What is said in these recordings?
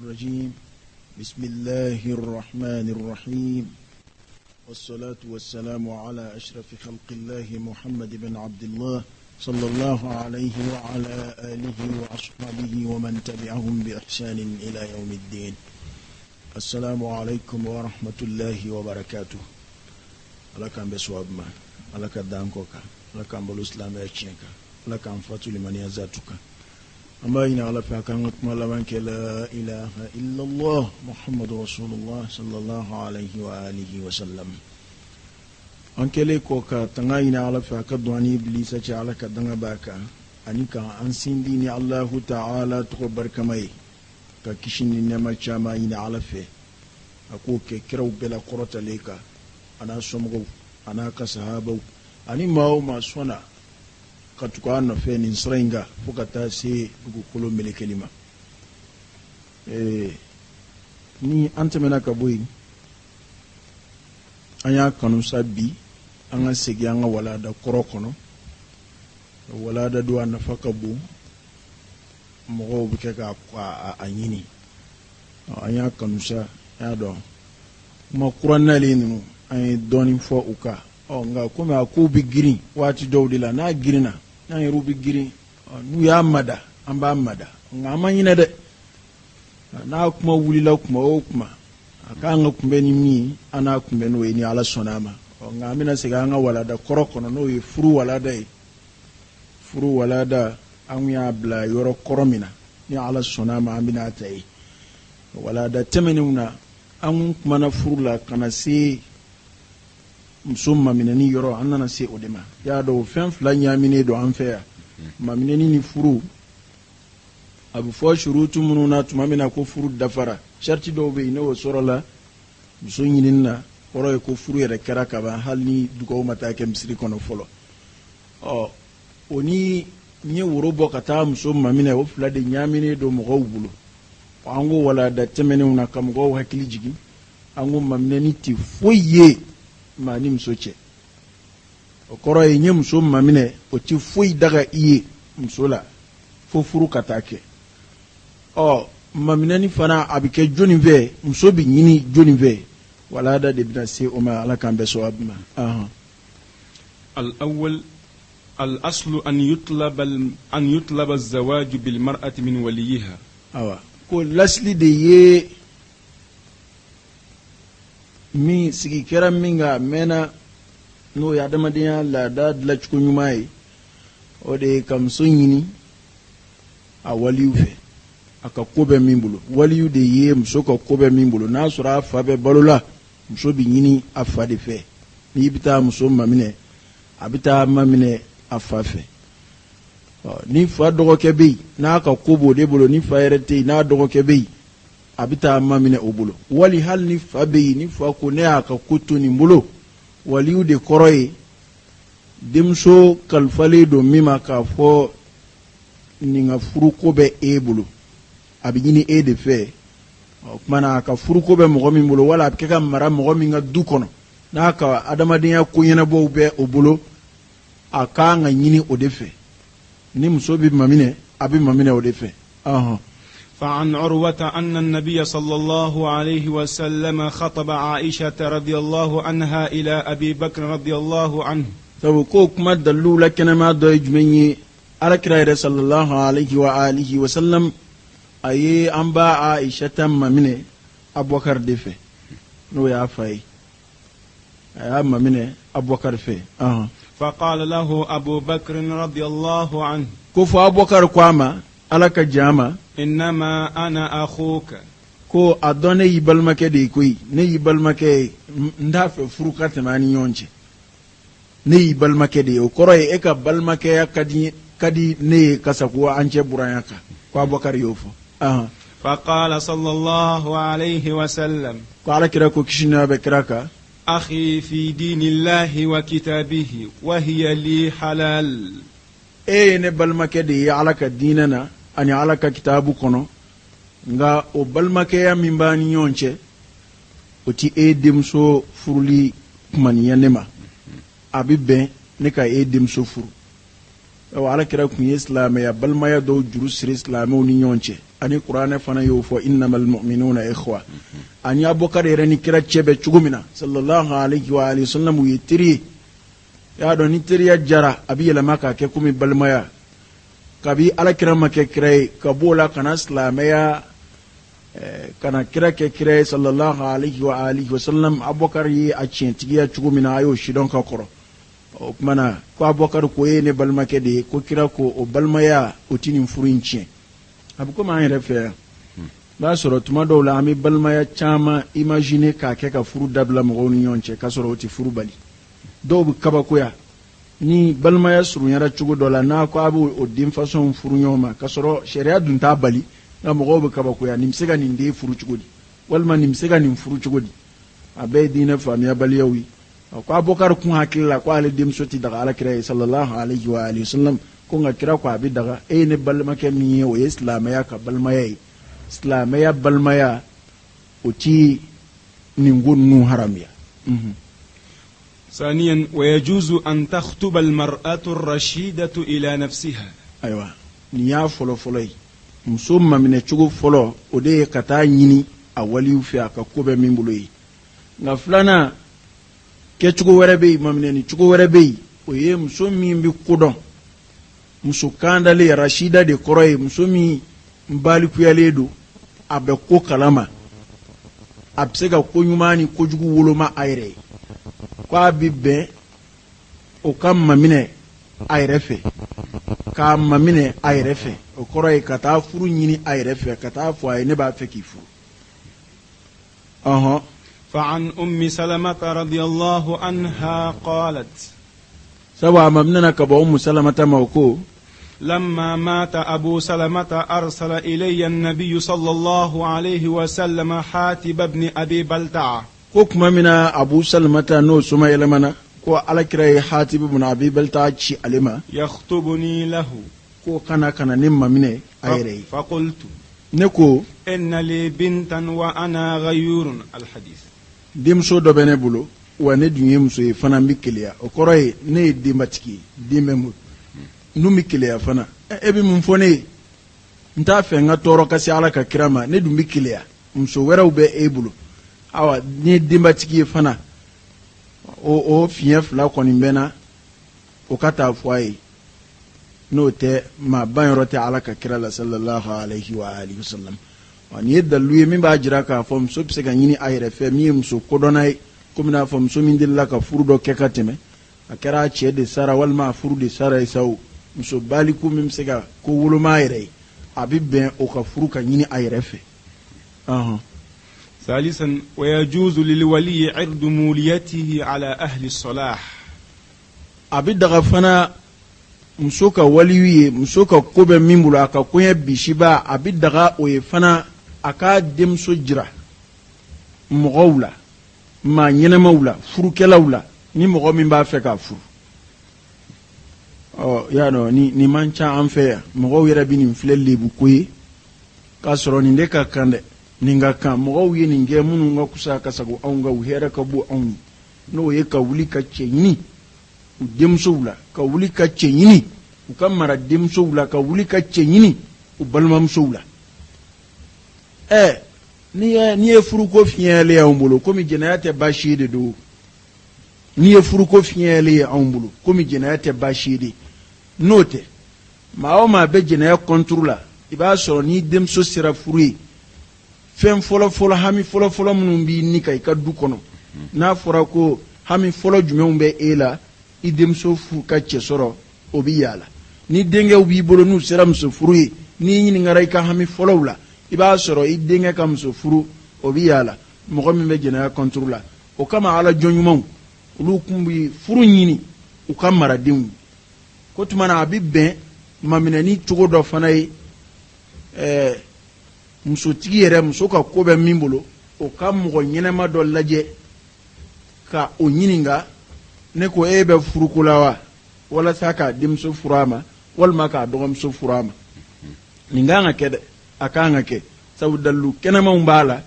الرجيم بسم الله الرحمن الرحيم والصلاة والسلام على أشرف خلق الله محمد بن عبد الله صلى الله عليه وعلى آله وأصحابه ومن تبعهم بإحسان إلى يوم الدين. السلام عليكم ورحمة الله وبركاته. لك أن بسواب ما لك دانكوكا لك أن بالإسلام يشينكا لك أن فتو لمن يزاتك أما إن على فكان ملامك لا إله إلا الله محمد رسول الله صلى الله عليه وآله وسلم. أنكلي كوكا تناين على فكدواني إبليس على كدنا باكا أنيكا أنسيني الله تعالى تخبر كماي ككشني نما جامع إن على فيه أكو كيرو بلا قرة ليكا أنا سمعو أنا كسحابو أني ما سونا katukana fe ni nsrenga fukata se dugukolo melekelima ni antemena kaboyi anya kanu sabi anga segi anga walada korokono walada do anafaka bu mo buke ka anyini anya kanu sa ya do ma qur'ana lenu ay doni fo uka nga kuma aku bigiri wati dawdila na girina na rubi giri nu ya mada amba mada nga manyina de na kuma wulila kuma o kuma aka nga kumbe ni mi ana kumbe no ni ala sonama nga amina siga nga wala da korokono no e furu wala da an ya bla yoro koromina ni ala sonama amina tai wala da temenuna an kuma na furu la kana se musumma minani yoro annana se odema ya do fen flanya mine do anfeya maminani ni furu abu fo shurutu mununa tumamina ko furu dafara sharti do be ine wo sorola muso nyininna oro ko furu yere karaka ba halni dugo mata ke misri kono folo oni nye woro bokata musumma mine wo flade nyamine do mo gowbulo ango wala da temene una kam go hakili jigi ango maminani ti foye mani msoche okoro yenye mso mamine oti foi daga iye msola fofuru katake mamine ni fana abike joni ve mso bi nyini joni ve wala da de bina se o ma ala kan beso abma الأول الأصل أن يطلب الزواج بالمرأة من وليها ko lasli de ye mi sigi kera minga mena no ya dama dia la da la chuko nyumai o de kam so nyini a waliu fe aka kobe mimbulu waliu de ye mso ko kobe mimbulu na sura fa be balula mso bi nyini afa de fe ni bita mso mamine abita mamine afa fe ni fa dogo kebe na aka kobo de bolo ni fa yerete na dogo kebe abita mamine obulo wali hal ni fabe ni fa ko ne aka kutu ni mbulo waliu de koroye demso kalfale do mima ka fo ni nga furu ko be ebulo abigini e de fe mana aka furu ko be mo mi mbulo wala abike ka mara mo mi nga du kono na aka adamadiya ko yena bo be obulo aka nga nyini o de fe ni muso bi mamine abi mamine o de fe فعن عروة أن النبي صلى الله عليه وسلم خطب عائشة رضي الله عنها إلى أبي بكر رضي الله عنه فبكوك ما دلو لكنا ما دوج مني على كراير صلى الله عليه وآله وسلم أي أنبا عائشة مني أبو بكر دفه نو يا فاي أي مني أبو بكر فيه فقال له أبو بكر رضي الله عنه كفو أبو بكر قاما على كجامة إنما أنا أخوك ko adone yibal make de koy ne yibal make ndafe furuka tamani yonche ne yibal make de o koroy e ka bal make ya kadi ne kasa ko ance burayaka ko Abubakar yofo فقال صلى الله عليه وسلم قال كرا ko kishina be kraka أخي في دين الله وكتابه وهي لي حلال ne bal make de ala ka dinana ani ala ka kitabu kono nga o balmake ya mimbani yonche oti demso furuli kumani yanema abibe ne ka demso furu o ala kira kun islam ya balma ya do juru sir islam ni yonche ani qur'ana fana yo fo innamal mu'minuna ikhwa ani abubakar yereni kira chebe chugumina sallallahu alaihi wa alihi wasallam yitiri ya do ni tiriya jara abi yala maka ke kumi balmaya kabi ala kira make kire kabola kana islamaya kana kira ke kire sallallahu alaihi wa alihi wasallam abubakar yi a centigiya chugumina ayo shidon ka koro o mana ko abubakar ko yene balmake de ko kira ko o balmaya o tinin furinci abu ko ma yere fe ba soro tuma do la ami balmaya chama imagine ka ke ka furu dabla mo woni yonce ka soro ti furu bali do bu kaba ko ya ni balmaya suru yara chugo do la na ko abu o dim façon furu nyoma ka soro sharia dun ta bali na mo bu kaba ko ya nimsega ni ndi furu chugo di walma nimsega ni furu chugo di abe dina famiya bali yawi ko abokar kun hakilla ko ale dim soti daga ala kira sallallahu alaihi wa alihi wasallam ko nga kira ko abi daga ne balmake mi o islamaya ka balmaya islamaya balmaya uti ningun haramiya ثانيا ويجوز أن تخطب المرأة الرشيدة إلى نفسها أيوة نيا فلو فلوي مسوما من تشوغو فلو ودي كتا نيني أولي فيها كوبا من بلوي غفلنا كتشوغو وربي ممنني تشوغو وربي ويه مسومي بكودون musukanda le rashida de koroy musumi mbali kuyaledo abe ko kalama absega ko nyumani ko jugu woloma ayre ko abibbe o kam mamine ayre fe ka mamine ayre fe o koroy kata furu nyini ayre fe kata fo ay ne ba fe kifu فعن أم سلمة رضي الله عنها قالت سوا ممننا كبا سلمة موكو لما مات أبو سلمة أرسل إلي النبي صلى الله عليه وسلم حاتب بن أبي بلتعة كوكما من أبو سلمة نو سما يلمنا كو على كراي حاتب بن أبي بلتعة شي علما يخطبني له كو كان نما من أيري فقلت نكو إن لي بنتا وأنا غيور الحديث ديمسو دوبene bulo wane dunye muso fana mikilia okoroy ne dimatiki dimemu nu mikilia fana ebi mumfone nta fe nga toro kasi ala ka kirama ne du mikilia muso wera ube ebulo awa ne dimatiki fana o fief la konimbena o kata fwai no te ma banrote ala ka kirala sallallahu alaihi wa alihi wasallam wani yedda luye min ba jira ka fom so pse ga nyini ayre fe mi muso kodonai komina fom so min dilla ka furudo kekateme akara chede sara walma furude sara isaw muso baliku mim sega ko wuluma ayre abibben o ka furu ka nyini ayre fe ثالثا ويجوز للولي عرض موليته على أهل الصلاح abid fana musoka waliwiye musoka kobe mimbulu aka kunya bishiba abid daga o fana aka demso jira mogowla ma nyene mawla furukelawla ni mogo min ba fe ka furu ya no ni mancha an fe ya mogo yera binin flelle bu koyi ka soro ni de ka kande ninga kan mogo yi ninge munu nga kusa ka sago an ga uhera ka bu an no ye ka wuli ka ceyini u demso wula ka wuli ka ceyini u ka mara demso wula ka wuli ka ceyini u balmamso wula ni ye furu ko fiɲɛle y'anw bolo komi jɛnɛya tɛ baasi de do ni ye furu ko fiɲɛle y'anw bolo komi jɛnɛya tɛ baasi de n'o tɛ maa o maa bɛ jɛnɛya kɔnturu la i b'a sɔrɔ ni denmuso sera furu ye fɛn fɔlɔ-fɔlɔ hami fɔlɔ-fɔlɔ minnu b'i ni ka i ka du kɔnɔ n'a fɔra ko hami fɔlɔ jumɛnw bɛ e la i denmuso furu ka cɛ sɔrɔ o bɛ yaala ni denkɛw b'i bolo n'u sera muso furu ye n'i ɲininkara i ka hami fɔlɔw la i b'a sɔrɔ i denkɛ ka muso furu o bɛ yaala mɔgɔ min bɛ jɛnɛya kɔnturu la o kama ala jɔn ɲumanw olu kun bɛ furu ɲini u ka maradenw ko tuma na a bɛ bɛn maminɛni cogo dɔ fana ye musotigi yɛrɛ muso ka ko bɛ min bolo o ka mɔgɔ ɲɛnɛma dɔ lajɛ ka o ɲininka ne ko e bɛ furuko la wa walasa k'a denmuso furu a ma walima k'a dɔgɔmuso furu a ma nin kan ka kɛ dɛ a kan ka kɛ sabu dalilu kɛnɛmanw b'a la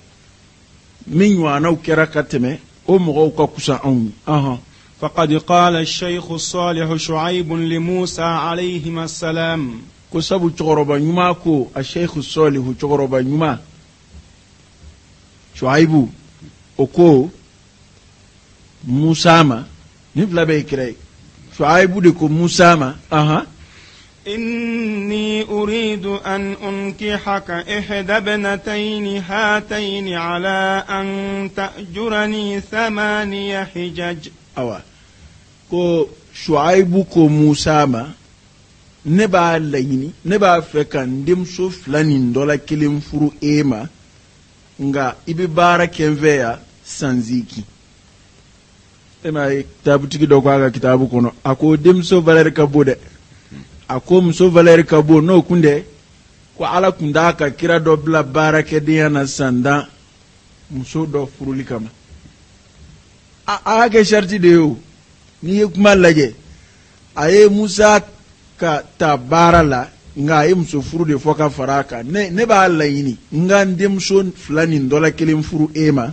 min ɲɔgɔnnaw kɛra ka tɛmɛ o mɔgɔw ka kusa anw ye فقد قال الشيخ الصالح شعيب لموسى عليهما السلام ko sabu cɔkɔrɔba ɲuman ko a sheikh solihu cɔkɔrɔba ɲuman Shuaibu o ko Musa ma ni fila bɛ kira ye Shuaibu de ko Musa ma إني أريد أن أنكحك إحدى ابنتين هاتين على أن تأجرني 8 حجج. أوا ko Shuaibu ko Musa ma ne b'a laɲini ne b'a fɛ ka n denmuso 2 nin dɔ la kelen furu e ma nga i bɛ baara kɛ n fɛ yan san 8 e ma ye kitabutigi dɔ ko a ka kitabu kɔnɔ a ko denmuso valeur ka bon dɛ a ko muso valeur ka bon n'o kun dɛ ko ala kun t'a ka kira dɔ bila baarakɛdenya na san 10 muso dɔ furuli kama a y'a kɛ sharti de ye o n'i ye kuma lajɛ a ye Musa ka ta baara la nga a ye muso furu de fɔ ka fara a kan ne b'a laɲini n ka n denmuso 2 nin dɔ la kelen furu e ma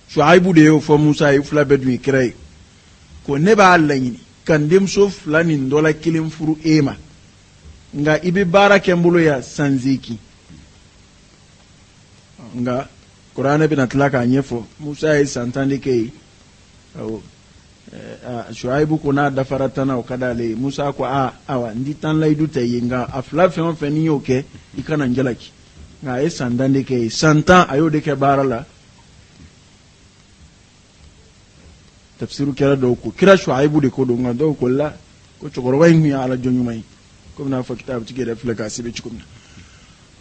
Shuaibu de y'o fɔ Musa ye 2 bɛɛ dun ye kira ye ko ne b'a laɲini ka n denmuso 2 nin dɔ la kelen furu e ma nga i bɛ baara kɛ n bolo yan san 8 nga kuranɛ bɛna tila k'a ɲɛfɔ Musa ye san 10 de kɛ yen Shuaibu ko n'a dafara 10 na o ka d'ale ye Musa ko awa n di 10 layidu tɛ yen nga a 2 fɛn o fɛn n'i y'o kɛ i kana n jalaki nga a ye san 10 de kɛ yen san 10 a y'o de kɛ baara la tafsiru kɛra dɔw ko kira Shuaibu de ko don nka dɔw ko la ko cɛkɔrɔba in kun ye ala jɔn ɲuman ye komi n'a fɔ kitabutigi yɛrɛ filɛ k'a sɛbɛn cogo min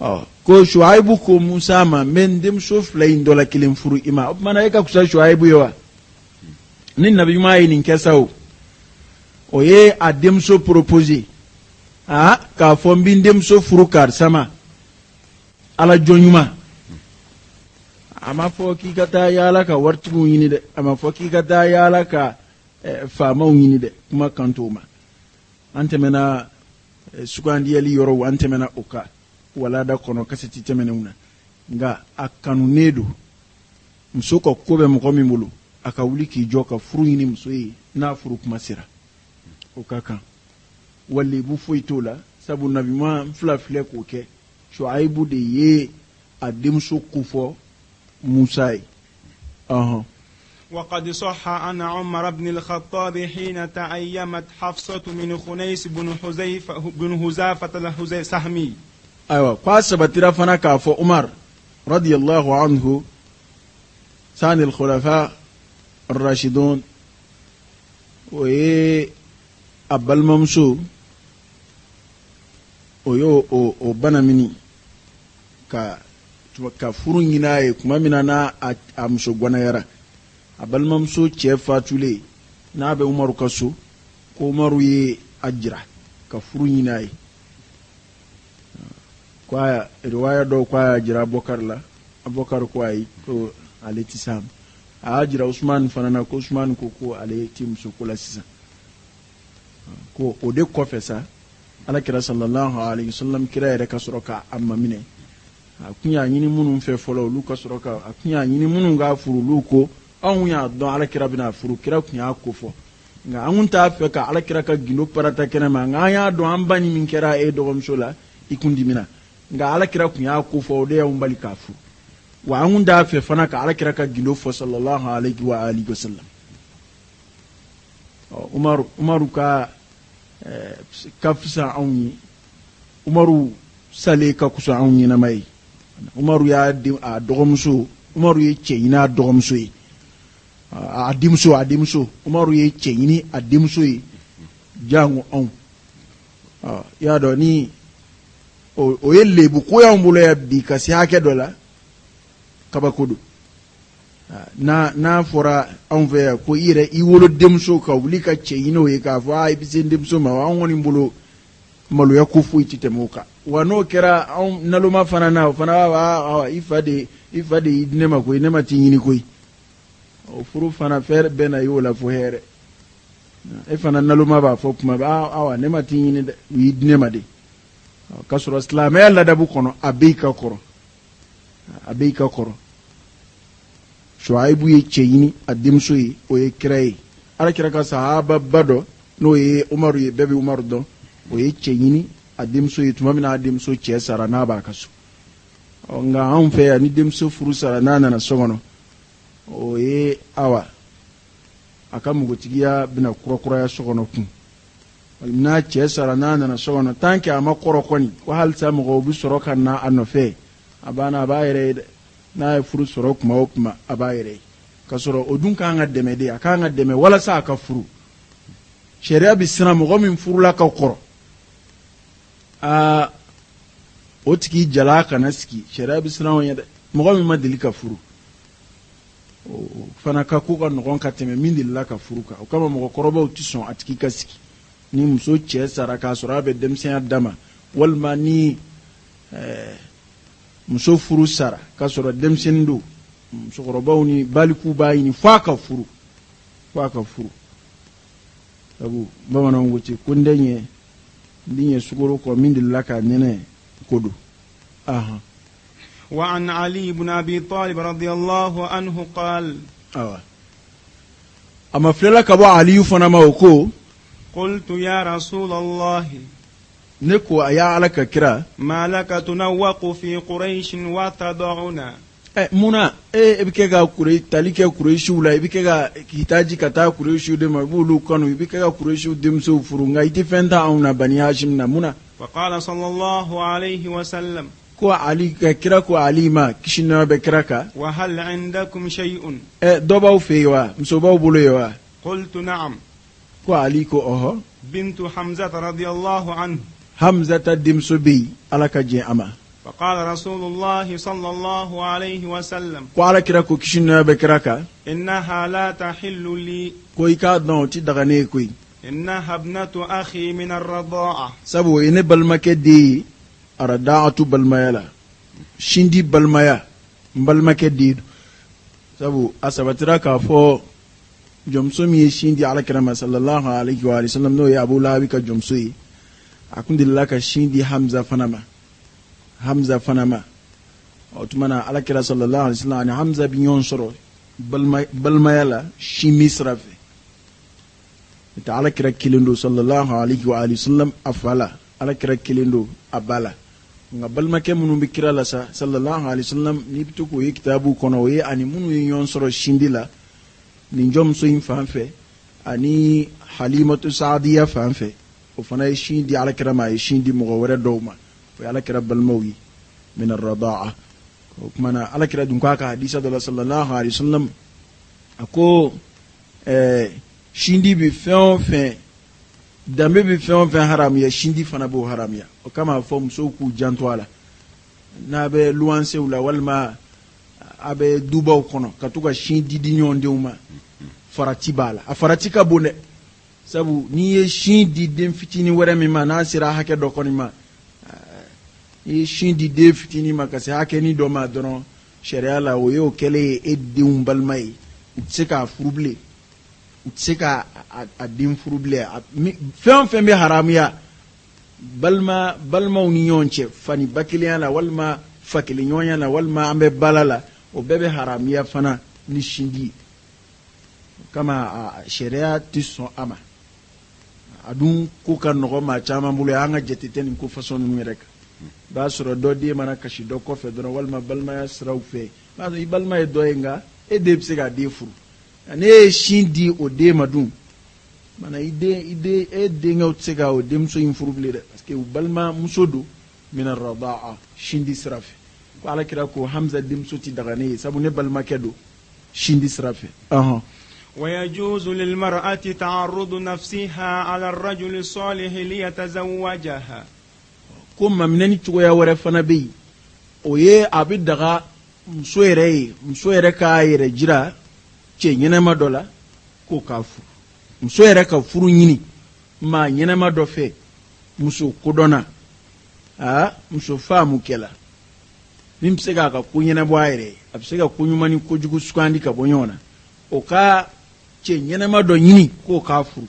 na ko Shuaibu ko Musa ma n bɛ n denmuso 2 in dɔ la kelen furu i ma o tuma na e ka kusa Shuaibu ye wa ni nabi ɲuman ye nin kɛ sa o ye a denmuso proposé k'a fɔ n bɛ n denmuso furu karisa ma ala jɔn ɲuman a ma fɔ k'i ka taa yaala ka waritigiw ɲini dɛ a ma fɔ k'i ka taa yaala ka faamaw ɲini dɛ kuma kan t'o ma an tɛmɛna sugandiyali yɔrɔw an tɛmɛna o kan walada kɔnɔ kasɛti tɛmɛnenw na nka a kanunen don muso ka ko bɛ mɔgɔ min bolo a ka wuli k'i jɔ ka furu ɲini muso ye n'a furu kuma sera o ka kan walebu foyi t'o la sabu nabi ɲuman 2 filɛ k'o kɛ Shuaibu de ye a denmuso kofɔ موسى وقد صح عن عمر بن الخطاب حين تأيمت حفصة من خنيس بن حذافة سهمي أيوة قاسبة ترافنا كافو عمر رضي الله عنه ثاني الخلفاء الراشدون وي أبا الممسو ويو بنا مني ka furu ɲina ye kuma min na a muso gwanayara a balimamuso cɛ fatule n'a bɛ Umaru ka so ko Umaru ye a jira ka furu ɲina ye ko a riwaya dɔw ko a y'a jira Abubakar la Abubakar ko ayi ko ale tɛ s'a ma a y'a jira Usman fana na ko Usman ko ale tɛ muso ko la sisan ko o de kɔfɛ sa Alakira sallallahu alaihi wasallam kira yɛrɛ ka sɔrɔ k'a maminɛ a kun y'a ɲini minnu fɛ fɔlɔ olu ka sɔrɔ ka a kun y'a ɲini minnu ka furu olu ko anw y'a dɔn Alakira bɛna furu kira kun y'a ko fɔ nka an kun t'a fɛ ka Alakira ka gindo parata kɛnɛ ma nka an y'a dɔn an ba ni min kɛra e dɔgɔmuso la i kun dimina nka Alakira kun y'a ko fɔ o de y'anw bali k'a furu wa an kun t'a fɛ fana ka Alakira ka gindo fɔ sallallahu alaihi wa alihi wa sallam Umaru ka fisa anw ye Umaru sale ka kusa anw ɲɛnama ye Umaru y'a dɔgɔmuso Umaru ye cɛ ɲini a dɔgɔmuso ye a denmuso Umaru ye cɛ ɲini a denmuso ye jango anw y'a dɔn ni o ye lebu ko y'anw bolo ya bi ka se hakɛ dɔ la kabako don n'a fɔra anw fɛ yan ko i yɛrɛ i wolo denmuso ka wuli ka cɛ ɲini o ye k'a fɔ i bɛ se denmuso ma anw kɔni bolo maloya ko foyi tɛ tɛmɛ o kan wa n'o kɛra anw naloma fana na o fana b'a i fa de y'i di ne ma koyi ne ma t'i ɲini koyi o furu fana fɛn bɛɛ na y'o la fo hɛrɛ e fana naloma b'a fɔ kuma bɛɛ ne ma t'i ɲini dɛ u y'i di ne ma de k'a sɔrɔ silamɛya ladabu kɔnɔ a bɛ i ka kɔrɔ Shuaibu ye cɛ ɲini a denmuso ye o ye kira ye Alakira ka sahaba ba dɔ n'o ye Umaru ye bɛɛ bɛ Umaru dɔn o ye cɛ ɲini a denmuso ye tuma min na a denmuso cɛ sara n'a b'a ka so nka anw fɛ yan ni denmuso furu sara n'a nana so kɔnɔ o ye awa a ka mugotigiya bɛna kurakuraya so kɔnɔ kun n'a cɛ sara n'a nana so kɔnɔ tant que a ma kɔrɔ kɔni ko halisa mɔgɔw bɛ sɔrɔ ka na a nɔfɛ a banna a b'a yɛrɛ ye dɛ n'a ye furu sɔrɔ kuma o kuma a b'a yɛrɛ ye ka sɔrɔ o dun k'an ka dɛmɛ de a k'an ka dɛmɛ walasa a ka furu sariya bɛ siran mɔgɔ min furula ka kɔrɔ o tigi jala kana sigi sariya bɛ siran o ɲɛ dɛ mɔgɔ min ma deli ka furu o fana ka ko ka nɔgɔn ka tɛmɛ min delila ka furu kan o kama mɔgɔkɔrɔbaw tɛ sɔn a tigi ka sigi ni muso cɛ sara k'a sɔrɔ a bɛ denmisɛnya dama walima ni muso furu sara k'a sɔrɔ denmisɛnnin don musokɔrɔbaw ni balikuw b'a ɲini f'a ka furu sabu bamananw ko ten ko n den ye sukaro kɔ min delila ka nɛnɛ ko don وعن علي بن أبي طالب رضي الله عنه قال أما فللا كبو علي فنما وكو قلت يا رسول الله نكو أيا عليك كرا ما لك تنوق في قريش وتضعنا muna e bike ga kure talike kureshi ula bike ga hitaji kata kureshi de mabulu kanu bike ga kureshi de mso furunga iti fenta auna bani hashim na muna فقال صلى الله عليه وسلم ko ali ka kira ko ali ma kishina be kira ka wa hal indakum shay'un dobaw fewa msobaw bulewa قلت نعم ko ali ko oho بنت حمزة رضي الله عنه hamza ta dimso bi alaka je ama فقال رسول الله صلى الله عليه وسلم ko ala kira ko kishina be kira ka إنها لا تحل لي ko ika don ti daga ne ko إنها ابنة أخي من الرضاعة sabu ine balmake di arada'atu balmayala shindi balmaya balmake di sabu asabatira ka fo jomso mi shindi ala kirama sallallahu alaihi wa sallam no ya abu lahabi ka jomso yi akundilla ka shindi hamza fanama otumana ala kira sallallahu alaihi wa sallam ani hamza bi nyon soro balmayala shimi srafe ita ala kira kilendo sallallahu alaihi wa sallam afala ala kira kilendo abala nga balmake munu bi kira la sa sallallahu alaihi wasallam ni bitu ko kitabu kono ye ani munu yon soro shindila ni jom so yin fanfe ani halimatu saadiya fanfe o fana shindi ala kira ma shindi mo wore dowma o ala kira balmawi min ar-radaa ko mana ala kira dun ka hadisa da sallallahu alaihi wasallam ako shindi bi fe dambe bi fɛn o fɛn haram ya shindi fana b'o haram ya o kama fɔ musow k'u janto a la n'a bɛ luwansew la walima a bɛ dubaw kɔnɔ ka to ka shindi di ɲɔgɔndenw ma farati b'a la a farati ka bon dɛ sabu n'i ye shin di den fitinin wɛrɛ min ma n'a sera hakɛ dɔ kɔni ma n'i ye shin di den fitinin ma ka se hakɛnin dɔ ma dɔrɔn sariya la o y'o kɛlen ye e denw balima ye u tɛ se k'a furu bilen u tɛ se ka a den furu bilen fɛn o fɛn bɛ haramuya balimaw ni ɲɔgɔn cɛ fani ba kelenya la walima fa kelen ɲɔgɔnya la walima an bɛ bala la o bɛɛ bɛ haramuya fana ni sinji kama sariya tɛ sɔn a ma a dun ko ka nɔgɔ maa caman bolo an ka jate tɛ nin ko fasɔn ninnu yɛrɛ kan i b'a sɔrɔ dɔ den mana kasi dɔ kɔfɛ dɔrɔn walima balimaya siraw fɛ b'a sɔrɔ i balima ye dɔ ye nka e de bɛ se k'a den furu ne ye sin di o den ma dun mana e denkɛw tɛ se ka o denmuso in furu bilen dɛ parce que u balimamuso don mina radaa sin di sira fɛ ko ala kira ko hamza denmuso tɛ daga ne ye sabu ne balimakɛ don sin di sira fɛ ويجوز للمرأة تعرض نفسها على الرجل الصالح ليتزوجها ko maminɛni cogoya wɛrɛ fana bɛ yen o ye a bɛ daga muso yɛrɛ k'a yɛrɛ jira cɛ ɲɛnɛma dɔ la k'o k'a furu muso yɛrɛ ka furu ɲini maa ɲɛnɛma dɔ fɛ muso kodɔnna muso faamu kɛla min bɛ se k'a ka ko ɲɛnabɔ a yɛrɛ ye a bɛ se ka ko ɲuman ni kojugu sugandi ka bɔ ɲɔgɔn na o ka cɛ ɲɛnɛma dɔ ɲini k'o k'a furu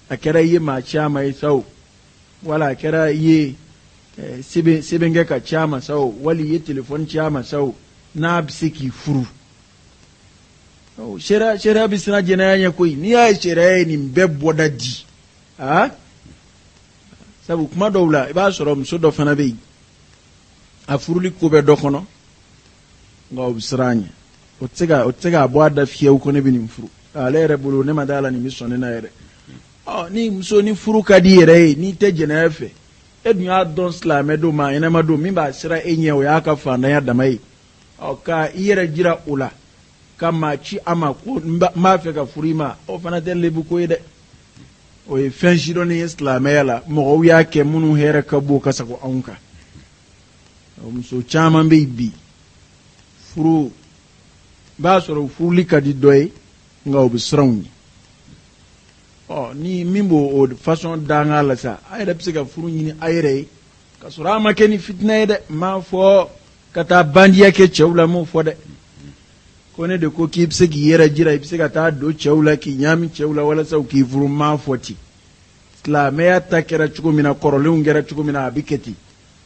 a kɛra i ye maa caman ye sa o wala a kɛra i ye sɛbɛnkɛ ka caman sa o wali i ye telefɔni caman sa o n'a bɛ se k'i furu sariya bɛ siran jɛnɛya ɲɛ koyi n'i y'a ye sariya ye nin bɛɛ bɔda di sabu kuma dɔw la i b'a sɔrɔ muso dɔ fana bɛ yen a furuli ko bɛ dɔ kɔnɔ nka o bɛ siran a ɲɛ o tɛ se k'a bɔ a da fiyewu ko ne bɛ nin furu ale yɛrɛ bolo ne ma d'a la nin bɛ sɔn ne na yɛrɛ ni muso ni furu ka di yɛrɛ ye n'i tɛ jɛnɛya fɛ e dun y'a dɔn silamɛ don maa ɲɛnama don min b'a siran e ɲɛ o y'a ka fantanya dama ye ka i yɛrɛ jira o la ka maa ci a ma ko n b'a fɛ ka furu i ma o fana tɛ lebu ko ye dɛ o ye fɛn sidɔnni ye silamɛya la mɔgɔw y'a kɛ minnu hɛrɛ ka bon ka sago anw kan muso caman bɛ yen bi furu b'a sɔrɔ furuli ka di dɔ ye nka o bɛ siran u ɲɛ ni min b'o fasɔn danga la sa a yɛrɛ bɛ se ka furu ɲini a yɛrɛ ye ka sɔrɔ a ma kɛ ni fitina ye dɛ n m'a fɔ ka taa bandiya kɛ cɛw la n m'o fɔ dɛ ko ne de ko k'i bɛ se k'i yɛrɛ jira i bɛ se ka taa don cɛw la k'i ɲaami cɛw la walasa u k'i furu n m'a fɔ ten silamɛya ta kɛra cogo min na kɔrɔlenw kɛra cogo min na a bɛ kɛ ten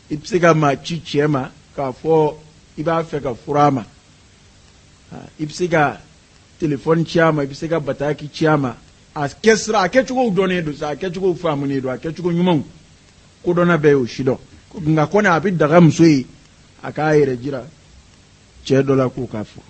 i bɛ se ka maa ci cɛ ma k'a fɔ i b'a fɛ ka furu a ma i bɛ se ka telefɔni ci a ma i bɛ se ka bataki ci a ma a kɛcogow dɔnnen don sa a kɛcogow faamunen don a kɛcogo ɲumanw kodɔnna bɛɛ y'o si dɔn nka kɔni a bɛ daga muso ye a k'a yɛrɛ jira cɛ dɔ la k'o k'a fɔ.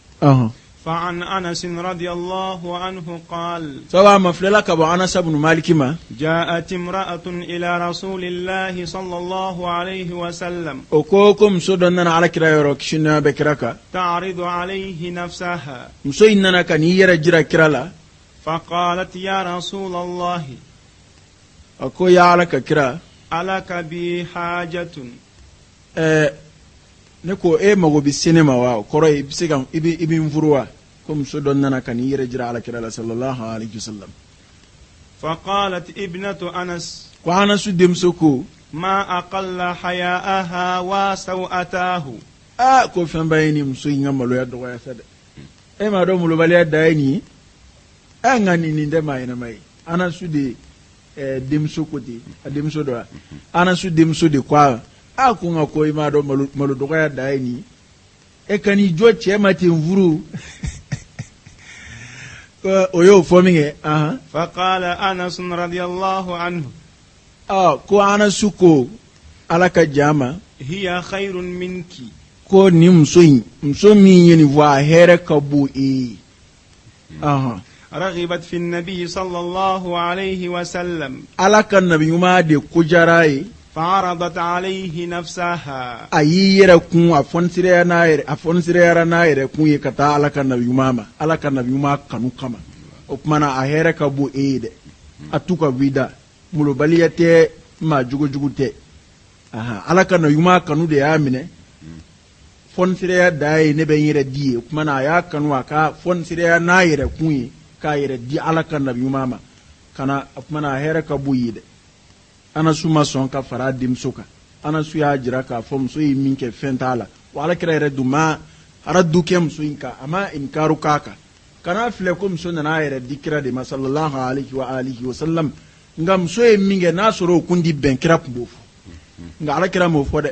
فعن أنس رضي الله عنه قال سواء مفللا كبو أنس بن مالك ما جاءت امرأة إلى رسول الله صلى الله عليه وسلم وكوكم سودنا على كرا يروكشنا بكركا تعرض عليه نفسها مسويننا كان يرجع كرالا فقالت يا رسول الله أكو يا على كرا ألك بي حاجة neko mago bi sinema wa koro ibisiga ibi mvuruwa ko muso don nana kan yire jira ala kira sallallahu alaihi wasallam فقالت ابنة أنس ko anasu demso ko ما أقل حياءها وسوءتاه ko fen bayini muso yin amalo ya do ya sada ma do mulo bali da ni ngani ni nde mai na mai anasu de demso ko de demso do anasu demso de kwa akunga ko ima do malu doya dai ni kani jo chema timvuru oyo fominge faqala Anas radiyallahu anhu ko Anas ko alaka jama hiya khairun minki ko ni mso mi yeni wa here kabu رغبت في النبي صلى الله عليه وسلم alaka nabi ma de kujarai فعرضت عليه نفسها ayi yere kun afonsire na yere kun ye kata alaka nabi yuma kanu kama o kumana a here ka bu de atuka vida mulo baliyate ma jugo te alaka nabi yuma kanu de ya mine fonsire da ne ben yere die kumana ya kanu aka fonsire na yere kun ye ka yere di alaka nabi yuma kana kumana a here ka bu de Anasu ma sɔn ka fara denmuso kan Anasu y'a jira k'a fɔ muso ye min kɛ fɛn t'a la wa Alakira yɛrɛ dun ma aradu kɛ muso in kan a ma inkaru k'a kan kana filɛ ko muso nana a yɛrɛ di kira de ma sallallahu alaihi wa alihi wa sallam nka muso ye min kɛ n'a sɔrɔ o kun di bɛn kira tun b'o fɔ nka Alakira m'o fɔ dɛ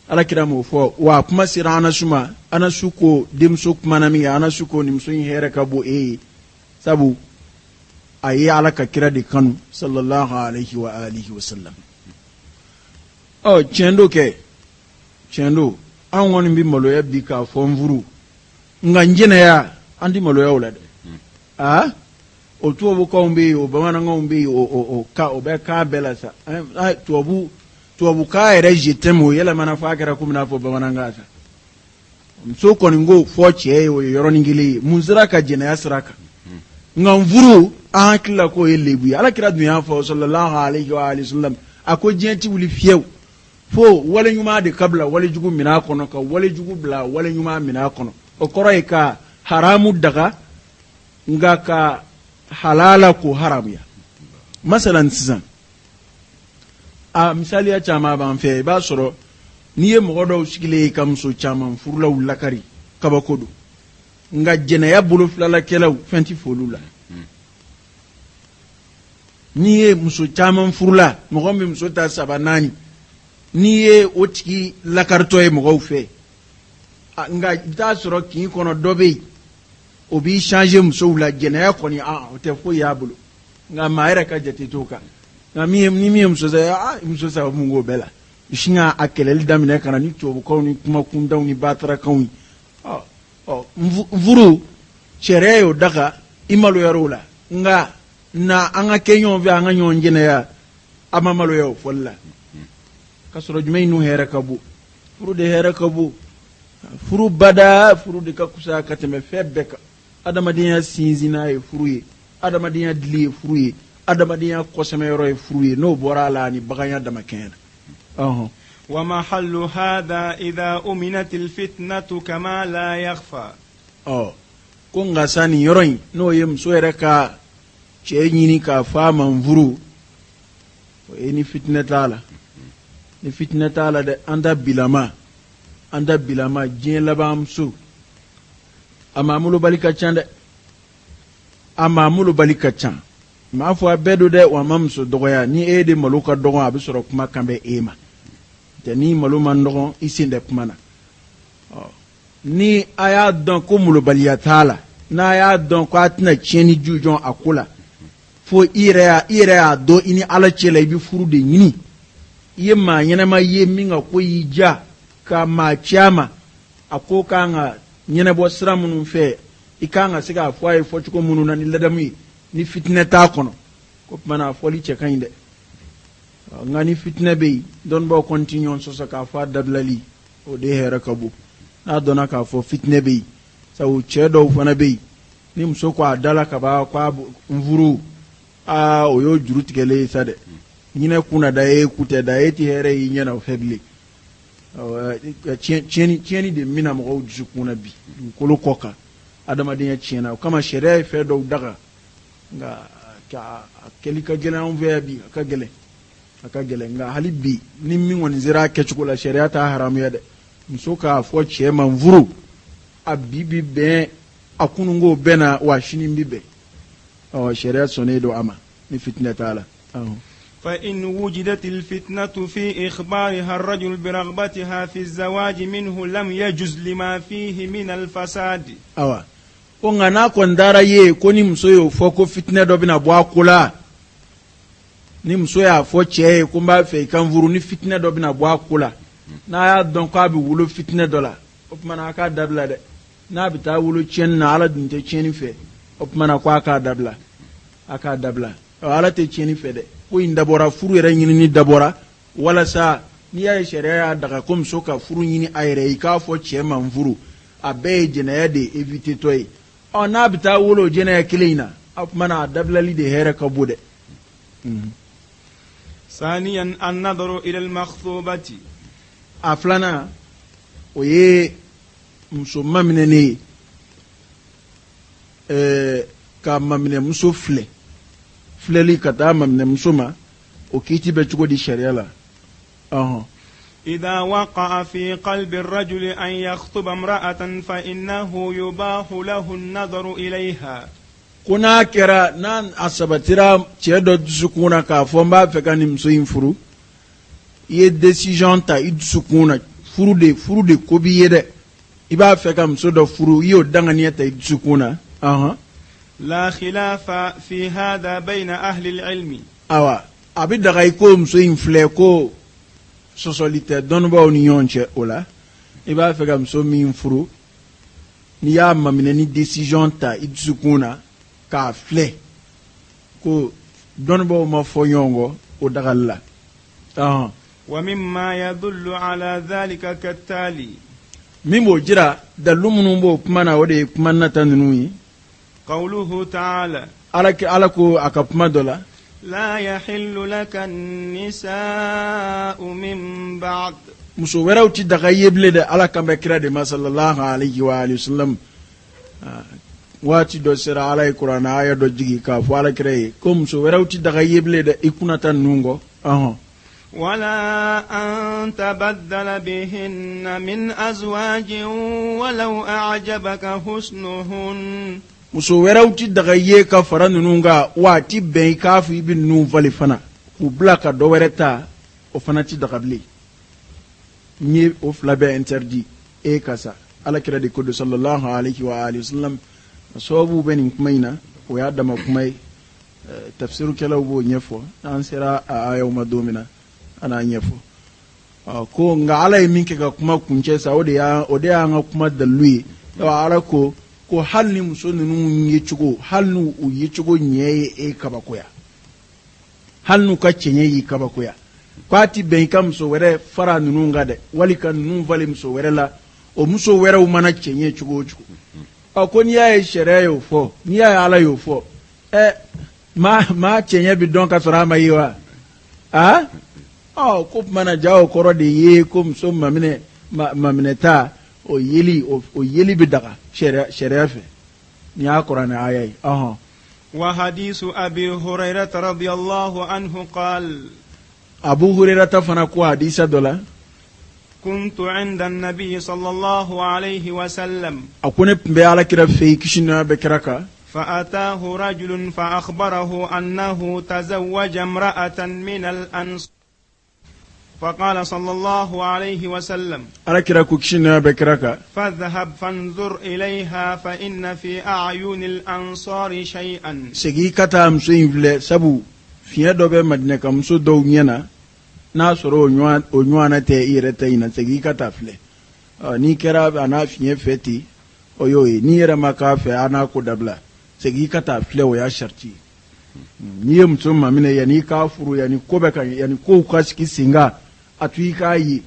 Alakira m'o fɔ wa kuma sera Anasu ma Anasu ko denmuso kumana min kɛ Anasu ko nin muso in hɛrɛ ka bon e ye sabu ayi ala ka kira de kanu sallallahu alaihi wa alihi wa sallam chendo an woni bi maloya bi ka fonvuru nga njeneya andi maloya wala de o tuobu ko mbi o bamana ngombi o ka o be ka bela sa tuobu ka ere jetemo yela mana fa kara kumna fo bamana ngasa so ko ngo fo che o yoro ningili munzira ka jeneya siraka ngamvuru akila ko yelebu ala kira dunya fa sallallahu alaihi wa alihi wasallam ako jenti wuli fiew fo wala nyuma de kabla wala jugu mina kono ka wala jugu bla wala nyuma mina kono o koroy ka haramu daga nga ka halala ko haram ya masalan sizan misali ya chama ban fe ba soro niye mogodo sigile kam so chama furula wulakari kabakodo nga jena ya bulu flala kelaw fenti folula niye muso caman furula mɔgɔ min muso ta saba naani n'i ye o tigi lakartɔ ye mɔgɔw fɛ nka i bɛ taa sɔrɔ kin kɔnɔ dɔ bɛ yen o b'i changer musow la jɛnɛya kɔni o tɛ foyi y'a bolo nka maa yɛrɛ ka jate t'o kan na mi muso sa muso sa mungo bela ishinga akelel damine kana ni tobu ko ni kuma kundaw ni batara kawni mvuru chereyo daga imalo yarola nga na anga kenyo vya anga nyonjene ya ama malo yo folla kasoro jumay nu hera kabu furu de hera kabu furu bada furu de kakusa kateme febeka adama dinya sinzina e furuye adama dinya dili furuye adama dinya koseme yoro e furuye no borala ni baganya dama kena ومحل هذا إذا أمنت الفتنة كما لا يخفى kunga sani yoroin no yem soere ka chenyini ka fama mvuru ni fitnatala de anda bilama jien labam su amamulu balika chande amamulu balika chan ma fo abedo de wa mamso dogoya ni ede maluka dogo abisoro kuma kambe ema tani maluma ndogo isinde kumana ni aya don ko mulubaliya tala na aya don ko atina cheni jujon akula fo ire ya do ini ala chela bi furu de nyini yema nyana ma yeminga ko yija ka ma chama akoka nga nyana bo sramun fe ikanga siga fo ay fo chuko munu na ni ladami ni fitne ta kono ko mana fo li che kande ngani fitne be don bo continue so ka fa dablali o de hera kabu na dona ka fo fitne be sa o chedo fana be ni mso kwa dala ka ba kwa mvuru o yo juru tigele sade nyine kuna da e kute da e ti here yi nyana febli cheni de mina mo du kuna bi kolo koka adama de chena kama shere fe do daga nga ka kelika gele on ve bi ka gele nga halibi ni min woni zira ke chukula sharia ta haram ya de msoka fo chema mvuru abibi be akunungo bena wa shini mbibe sharia sonedo ama ni fitna taala فإن وجدت الفتنة في إخبارها الرجل برغبتها في الزواج منه لم يجوز لما فيه من الفساد ongana kondara ye koni msoyo foko fitna do bina bwa kula ni msoya fo che kumba fe kanvuru ni fitna do bina bwa kula na ya don ko abi wulo fitna dola opmana ka dabla de na bi ta wulo chen na ala dinte cheni fe opmana ko aka dabla ala te cheni fe de ko indabora furu yere nyini ni dabora wala sa ni ya sharia daga kom soka furu nyini ayre ka fo che manvuru abe jena ya de evite toy na bi ta wulo jena ya kilina opmana dabla li de hera ka bude ثانيا النظر إلى المخطوبة aflana oye muso mamine ne ka mamine muso fleli kata mamine muso ma o kiti be chugo di sharia la إذا وقع في قلب الرجل أن يخطب امرأة فإنه يباح له النظر إليها kuna kera nan asabatira chedo sukuna ka fomba feka ni muso infuru ye decision ta idsukuna furu de kobi yede iba feka muso do furu yo dangani ta idsukuna لا خلاف في هذا بين أهل العلم abi daga iko muso infle ko sosolite don ba union che ola iba feka muso mi infuru ni ya mamine ni decision ta idsukuna ka fle ko don ba ma foyongo o daga la ومما يدل على ذلك كالتالي ميمو جرا دلومنو بو كمانا ودي كمانا تنوي قوله تعالى علىكو اكبما دولا لا يحل لك النساء من بعد muso wɛrɛw ti daga yeble de ala kan bɛ kira de ma sallallahu alaihi wa alihi wasallam waati dɔ sera ala ye kurana aya dɔ jigi k'a fɔ ala kira ye ko muso wɛrɛw ti daga yeble de i kunata ninnu kɔ ولا أن تبدل بهن من أزواج ولو أعجبك حسنهن muso wɛrɛw ti daga ye ka fara ninnu kan waati bɛn i k'a fɔ i bɛ ninnu fali fana k'u bila ka dɔ wɛrɛ ta o fana ti daga bilen n ye o fila bɛɛ interdit e ka sa ala kira de ko do sallallahu alaihi wa alihi wasallam sababu bɛ nin kuma in na o y'a dama kuma ye tafsiru kala bo nyefo an sera ayo madomina ana nyefo ko nga ala minke ga kuma kunce sa ode ya nga kuma dalui yawa ala ko halni muso nunu yechugo halnu u yechugo nyeye e kabakoya halnu ka chenye yi kabakoya kwati ben kam so were fara nunu ngade wali kan nunu vale muso were la o muso were u mana chenye chugo ko ni ya shere yo fo ni ya ala yo fo ma chenye bi don ka sora ma yiwa ko mana jawo koro de ye ko muso mamine ta o yeli bi daga sharia fe ni Qur'an ayai wa hadithu abi hurairah radiyallahu anhu qala abu hurairah fana ko hadisa dola kuntu 'inda an-nabi sallallahu alayhi wa sallam akune be ala kira fe kishina be kiraka فأتاه رجل فأخبره أنه تزوج امرأة من الأنصار فقال صلى الله عليه وسلم فاذهب فانظر إليها فإن في أعين الأنصار شيئا سيجي كتا مسوين فلي سبو في دوبة مدنة كمسو دوغينا ناصرو ونوانا تيرتين سيجي كتا فلي ni kera ana fiye feti oyoyi ni yere maka fe ana ko dabla segi kata fle o ya sharti ni yem tsoma mine yani ka furu yani ko be kan yani ko kaski singa atui kai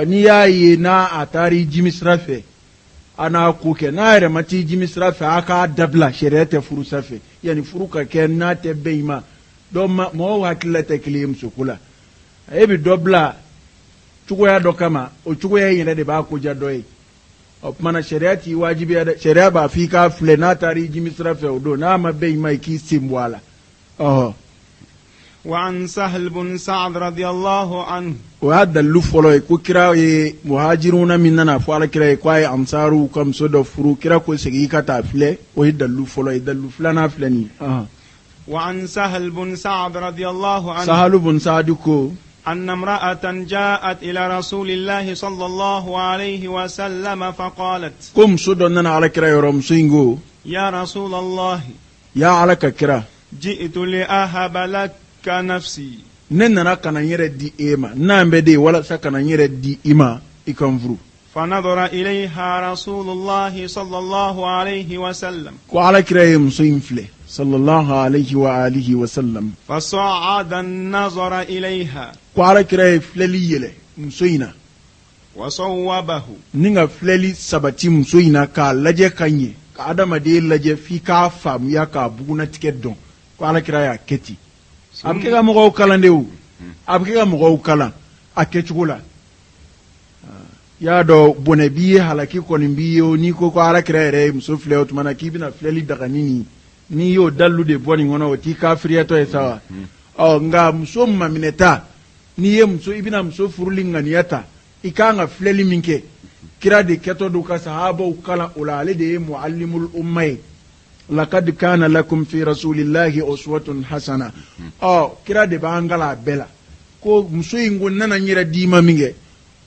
ni yayi na atari jimisrafe ana ko ke na yere mati jimisrafe aka dabla sherete furu safe yani furu ka ken na te beima do mo wakilata kilim sukula ebi dobla chugo ya dokama o chugo ya yene de ba ko jadoy o mana shariati wajibi ya sharia ba fika fle na tari jimisra fe odo na mabe mai ki simbwala wa an Sahl bin Sa'd radiyallahu anhu wa hada lufolo ko kira e muhajiruna minna fa ala kira ko ay amsaru kam so do furu kira ko segi kata fle o hada lufolo e dalu flana flani wa an Sahl bin Sa'd radiyallahu anhu Sahl bin Sa'd ko أن امرأة جاءت إلى رسول الله صلى الله عليه وسلم فقالت كم سودنا على كرا يوم سينغو يا رسول الله يا على كرا جئت لأهب لك نفسي نننا كان يردي إيما نعم بدي ولا سكان يردي إيما إكمفرو فنظر إليها رسول الله صلى الله عليه وسلم وعلى كرا يوم سينفله صلى الله عليه وآله وسلم فصعد النظر إليها kwara kira fleli yele musoina wasawabahu ninga fleli sabati musoina ka laje kanye ka adama de laje fi ka fam ya ka buguna ticket don kwara kira ya keti abke ga mo kala ndew abke ga mo kala akechugula ya do bone biye halaki ko ni biyo ni ko kwara kira re muso fle otmana kibina fleli daga nini ni yo dallu de boni ngono oti ka frieto e sawa nga muso mamineta ni ye muso ibina muso furulinga niyata ikanga fleli minke kira de keto do ka sahaba ukala ulale de muallimul ummay laqad kana lakum fi rasulillahi uswatun hasana kira de bangala bela ko muso ingo nana nyira dima minge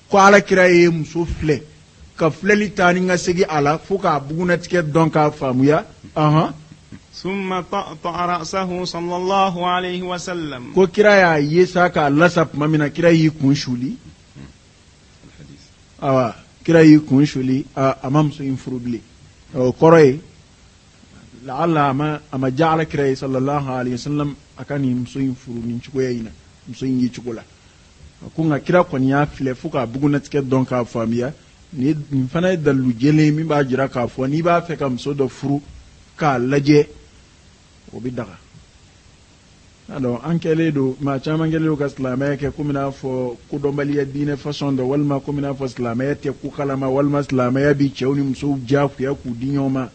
ko ala kira ye muso fle ka fleli tani nga segi ala fuka buguna tiket don ka famuya ثم طأطأ رأسه صلى الله عليه وسلم كو كرايا يساكا لسب مامنا كراي كونشولي كراي كونشولي امام سو انفروبلي كوروي لعل اما جعل كراي صلى الله عليه وسلم akani مسو انفرو نينچو يينا مسو ينجي چولا kunga kira kwani ya file fuka buguna tiket don ka famia ni fana dalu jele mi ba jira ka fo ni ba fe kam so do furu ka laje obidaga alors ankele do ma chama ngele ko islamaya ke kumina fo ku dombali dine façon de walma kumina fo islamaya te ku kalama walma islamaya bi chewni muso jafu ya ku dinyoma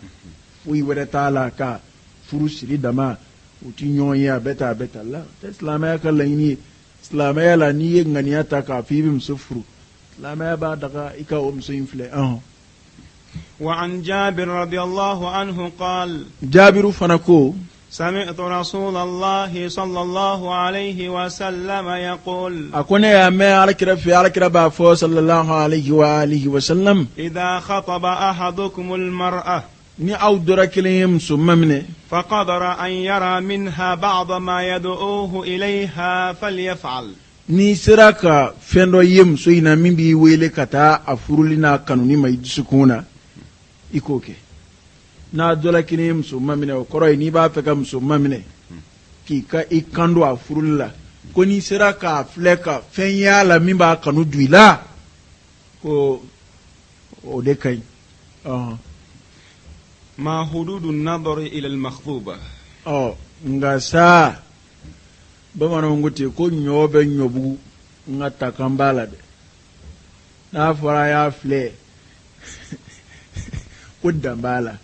wi wada taala ka furusiri dama utinyo ya beta la islamaya kala ni islamaya la ni ngani ta ka fi bim sufru islamaya ba daga ika muso infle وعن جابر رضي الله عنه قال جابر فنكو سمعت رسول الله صلى الله عليه وسلم يقول أكون يا ما على كرا بافو صلى الله عليه وآله وسلم إذا خطب أحدكم المرأة ni aw dora kelen ye muso ma minɛ فقدر أن يرى منها بعض ما يدعوه إليها فليفعل. n'i sera ka fɛn dɔ ye muso in na min b'i wele ka taa a furuli n'a kanuni ma i dusukun na i k'o kɛ. n'a dɔla kelen ye muso ma minɛ o kɔrɔ ye n'i b'a fɛ ka muso ma minɛ i kan don a furuli la ko n'i sera k'a filɛ ka fɛn y'a la min b'a kanu don i la ko o de ka ɲi. ما حدود النظر إلى المخطوبة؟ nga saa bamananw ko ten ko ɲɔ bɛ ɲɔbugu nga takan b'a la dɛ. n'a fɔra a y'a filɛ ko dan b'a la.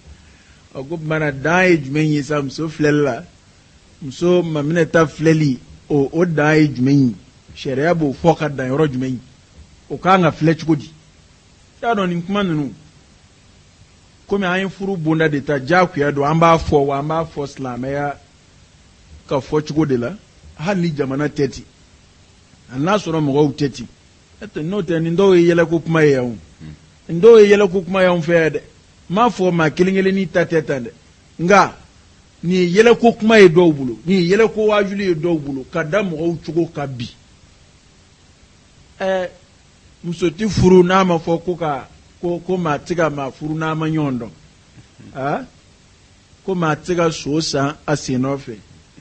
ko mana dan ye jumɛn ye sa muso filɛli la muso maminɛ ta filɛli o dan ye jumɛn ye sariya b'o fɔ ka dan yɔrɔ jumɛn ye o kan ka filɛ cogo di. y'a dɔn nin kuma ninnu komi an ye furu bonda de ta diyagoya don an b'a fɔ wa an b'a fɔ silamɛya ka fɔ cogo de la hali ni jamana tɛ ten hali n'a sɔrɔ mɔgɔw tɛ ten n'o tɛ nin dɔw ye yɛlɛko kuma ye yan nin dɔw ye yɛlɛko kuma y'anw fɛ yan dɛ. m'a fɔ maa kelen kelen ni ta tɛ tan dɛ nka nin ye yɛlɛko kuma ye dɔw bolo nin ye yɛlɛko waajuli ye dɔw bolo ka da mɔgɔw cogo ka bi. muso ti furu n'a ma fɔ ko maa tɛ ka maa furu n'a ma ɲɔgɔn dɔn ko maa tɛ ka so san a sen nɔfɛ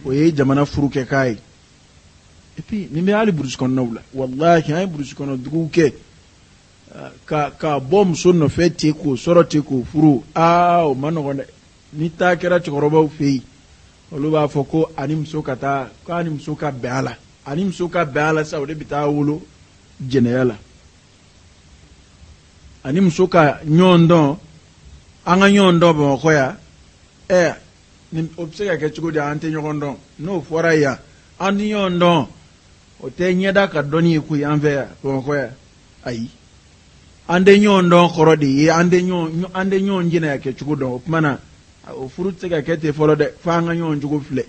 o ye jamana furu kɛ k'a ye. et puis nin bɛ hali burusi kɔnɔnaw la walahi an ye burusi kɔnɔ duguw kɛ ka bɔ muso nɔfɛ ten k'o sɔrɔ ten k'o furu o ma nɔgɔn dɛ. ni taa kɛra cɛkɔrɔbaw fɛ yen olu b'a fɔ ko ani muso ka taa ko ani muso ka bɛn a la ani muso ka bɛn a la sa o de bɛ taa wolo jɛnɛya la. ani muso ka ɲɔgɔn dɔn an ka ɲɔgɔn dɔn bamakɔ yan o bɛ se ka kɛ cogo di an tɛ ɲɔgɔn dɔn n'o fɔra yan an tɛ ɲɔgɔn dɔn o tɛ ɲɛda ka dɔnni ye koyi an fɛ yan bamakɔ yan ayi an tɛ ɲɔgɔn dɔn kɔrɔ de ye an tɛ ɲɔgɔn jɛnɛya kɛ cogo dɔn o tuma na o furu tɛ se ka kɛ ten fɔlɔ dɛ fo an ka ɲɔgɔn cogo filɛ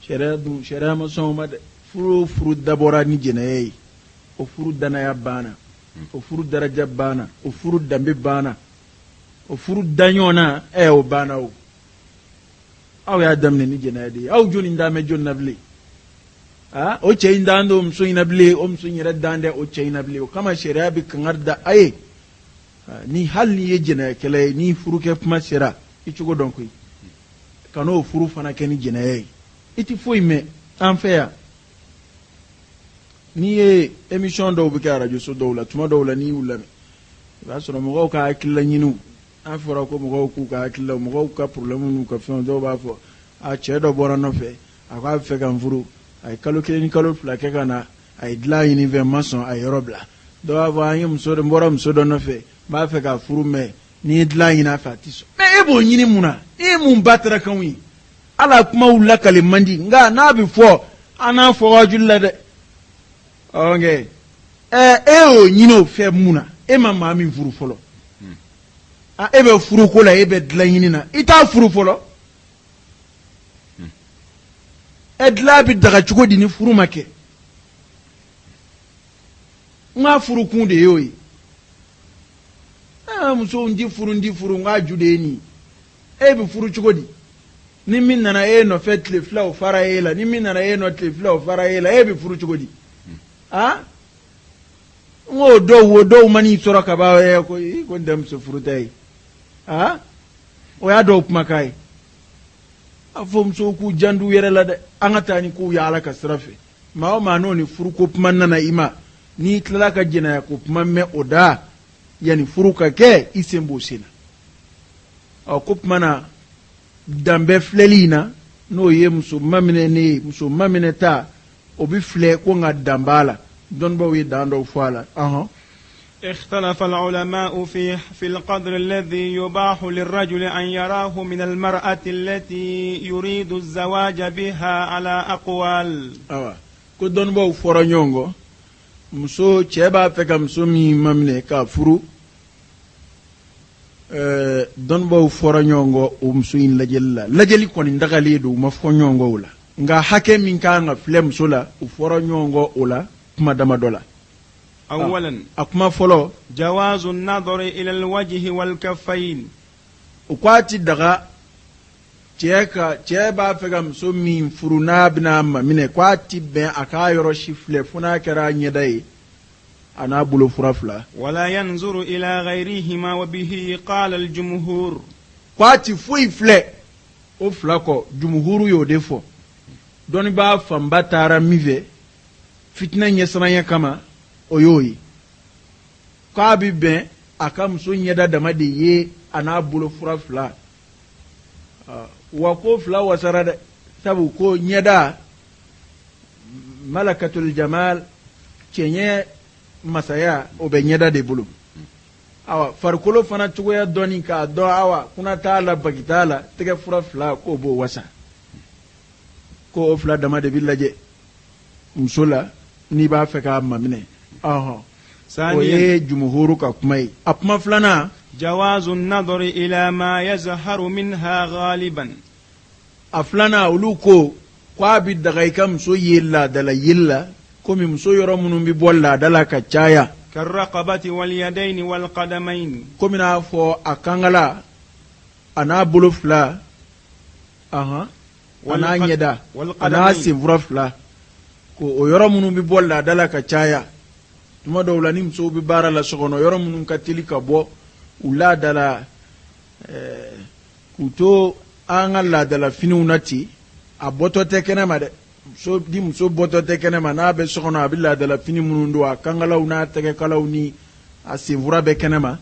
sariya ma sɔn o ma dɛ. furu dabɔra ni jɛnɛya ye o furu danaya banna o furu daraja banna o furu danbe banna o furu daɲɔgɔnna o banna o. aw y'a daminɛ ni jɛnɛya de ye aw jɔnni d'a mɛn jɔnni na bilen o cɛ in dan don muso in na bilen o muso in yɛrɛ dan dɛ o cɛ in na bilen o kama sariya bɛ kankari da a ye ni hali n'i ye jɛnɛyakɛla ye ni furukɛ kuma sera i cogo dɔn koyi ka n'o furu fana kɛ ni jɛnɛya ye i tɛ foyi mɛn an fɛ yan. n'i ye émission dɔw bɛ kɛ arajo so dɔw la tuma dɔw la n'i y'u lamɛn i b'a sɔrɔ mɔgɔw ka hakilila ɲiniw an fɔra ko mɔgɔw k'u ka hakilila mɔgɔw ka problème n'u ka fɛnw dɔw b'a fɔ cɛ dɔ bɔra nɔfɛ a k'a bɛ fɛ ka n furu a ye kalo kelen ni kalo fila kɛ ka na a ye dilan ɲini fɛ n ma sɔn a ye yɔrɔ bila dɔw b'a fɔ n bɔra muso dɔ nɔfɛ n b'a fɛ ka furu mɛ n'i ye dilan ɲini a fɛ a tɛ sɔn. mais e b'o ɲini mun na e ye mun ba tarakanw ye ala kumaw lakale man di nka n'a bɛ fɔ an n'a fɔ waajuli la dɛ. e y'o ɲini o fɛ mun na e ma maa min furu fɔlɔ e bɛ furuko la e bɛ dilan ɲini na i t'a furu fɔlɔ dilan bɛ daga cogo di ni furu ma kɛ n ka furu kun de y'o ye muso n ti furu n ka ju de ye nin e bɛ furu cogo di ni min nana e nɔfɛ tile fila o fara e la ni min nana e nɔ tile fila o fara e la e bɛ furu cogo di n ko dɔw man'i sɔrɔ ka ban ko n tɛ muso furuta ye o y'a dɔw kumakan ye a fɔ musow k'u jandu yɛrɛ la dɛ an ka taa ni k'u yaala ka sira fɛ maa o maa n'o ni furuko kuma nana i ma n'i tilala ka jɛnɛya ko kuma mɛn o da yanni furu ka kɛ i sen b'o sen na ko tuma na danbɛ filɛli in na n'o ye muso maminɛ ne ye muso maminɛ ta o bɛ filɛ ko nka dan b'a la dɔnnibaw ye dan dɔw fɔ a la. اختلف العلماء في القدر الذي يباح للرجل أن يراه من المرأة التي يريد الزواج بها على أقوال. ko dɔnnibaw fɔra ɲɔgɔn kɔ muso cɛ b'a fɛ ka muso min maminɛ k'a furu dɔnnibaw fɔra ɲɔgɔn kɔ o muso in lajɛli la lajɛli kɔni dagalen don u ma fɔ ɲɔgɔn kɔ o la nka hakɛ min kan ka filɛ muso la u fɔra ɲɔgɔn kɔ o la kuma damadɔ la. أولا أكما فلو جواز النظر إلى الوجه والكفين o kwati daga cɛ b'a fɛ ka muso min furu n'a bɛna mamine kwati bɛn a k'a yɔrɔ si filɛ fo n'a kɛra ɲɛda ye a n'a bolo fura fila. ولا ينظر إلى غيرهما وبه قال الجمهور. kwati foyi filɛ o fila kɔ jumuhuru y'o de fɔ dɔnni b'a fanba taara min fɛ fitinɛ ɲɛsiranya kama o y'o ye k'a bi bɛn a ka muso ɲɛda dama de ye a n'a bolo fura fila wa ko fila wasara dɛ sabu ko ɲɛda malakatul jamal cɛɲɛ masaya o bɛ ɲɛda de bolo awa farikolo fana cogoya dɔɔni k'a dɔn awa kuna t'a la bagi t'a la tɛgɛ fura fila k'o b'o wasa ko o fila dama de bi lajɛ muso la n'i b'a fɛ k'a maminɛ o ye jumuhuru ka kuma ye a kuma filanan جواز النظر إلى ما يظهر منها غالبا. a filanan olu ko k'a bi daga i ka muso ye laadala yeli la komi muso yɔrɔ minnu bi bɔ laada la ka caya كالرقبة واليدين والقدمين. komi n'a fɔ a kankala a n'a bolo fila a n'a ɲɛda a n'a senfura fila ko o yɔrɔ minnu bi bɔ laada la ka caya tuma dɔw la ni musow bi baara la so kɔnɔ yɔrɔ minnu ka teli ka bɔ u laadala k'u to an ka laadala finiw na ten a bɔtɔ tɛ kɛnɛ ma dɛ ni muso bɔtɔ tɛ kɛnɛ ma n'a bɛ so kɔnɔ a bɛ laadala fini minnu don a kankalaw n'a tɛgɛkalaw ni a senfura bɛ kɛnɛ ma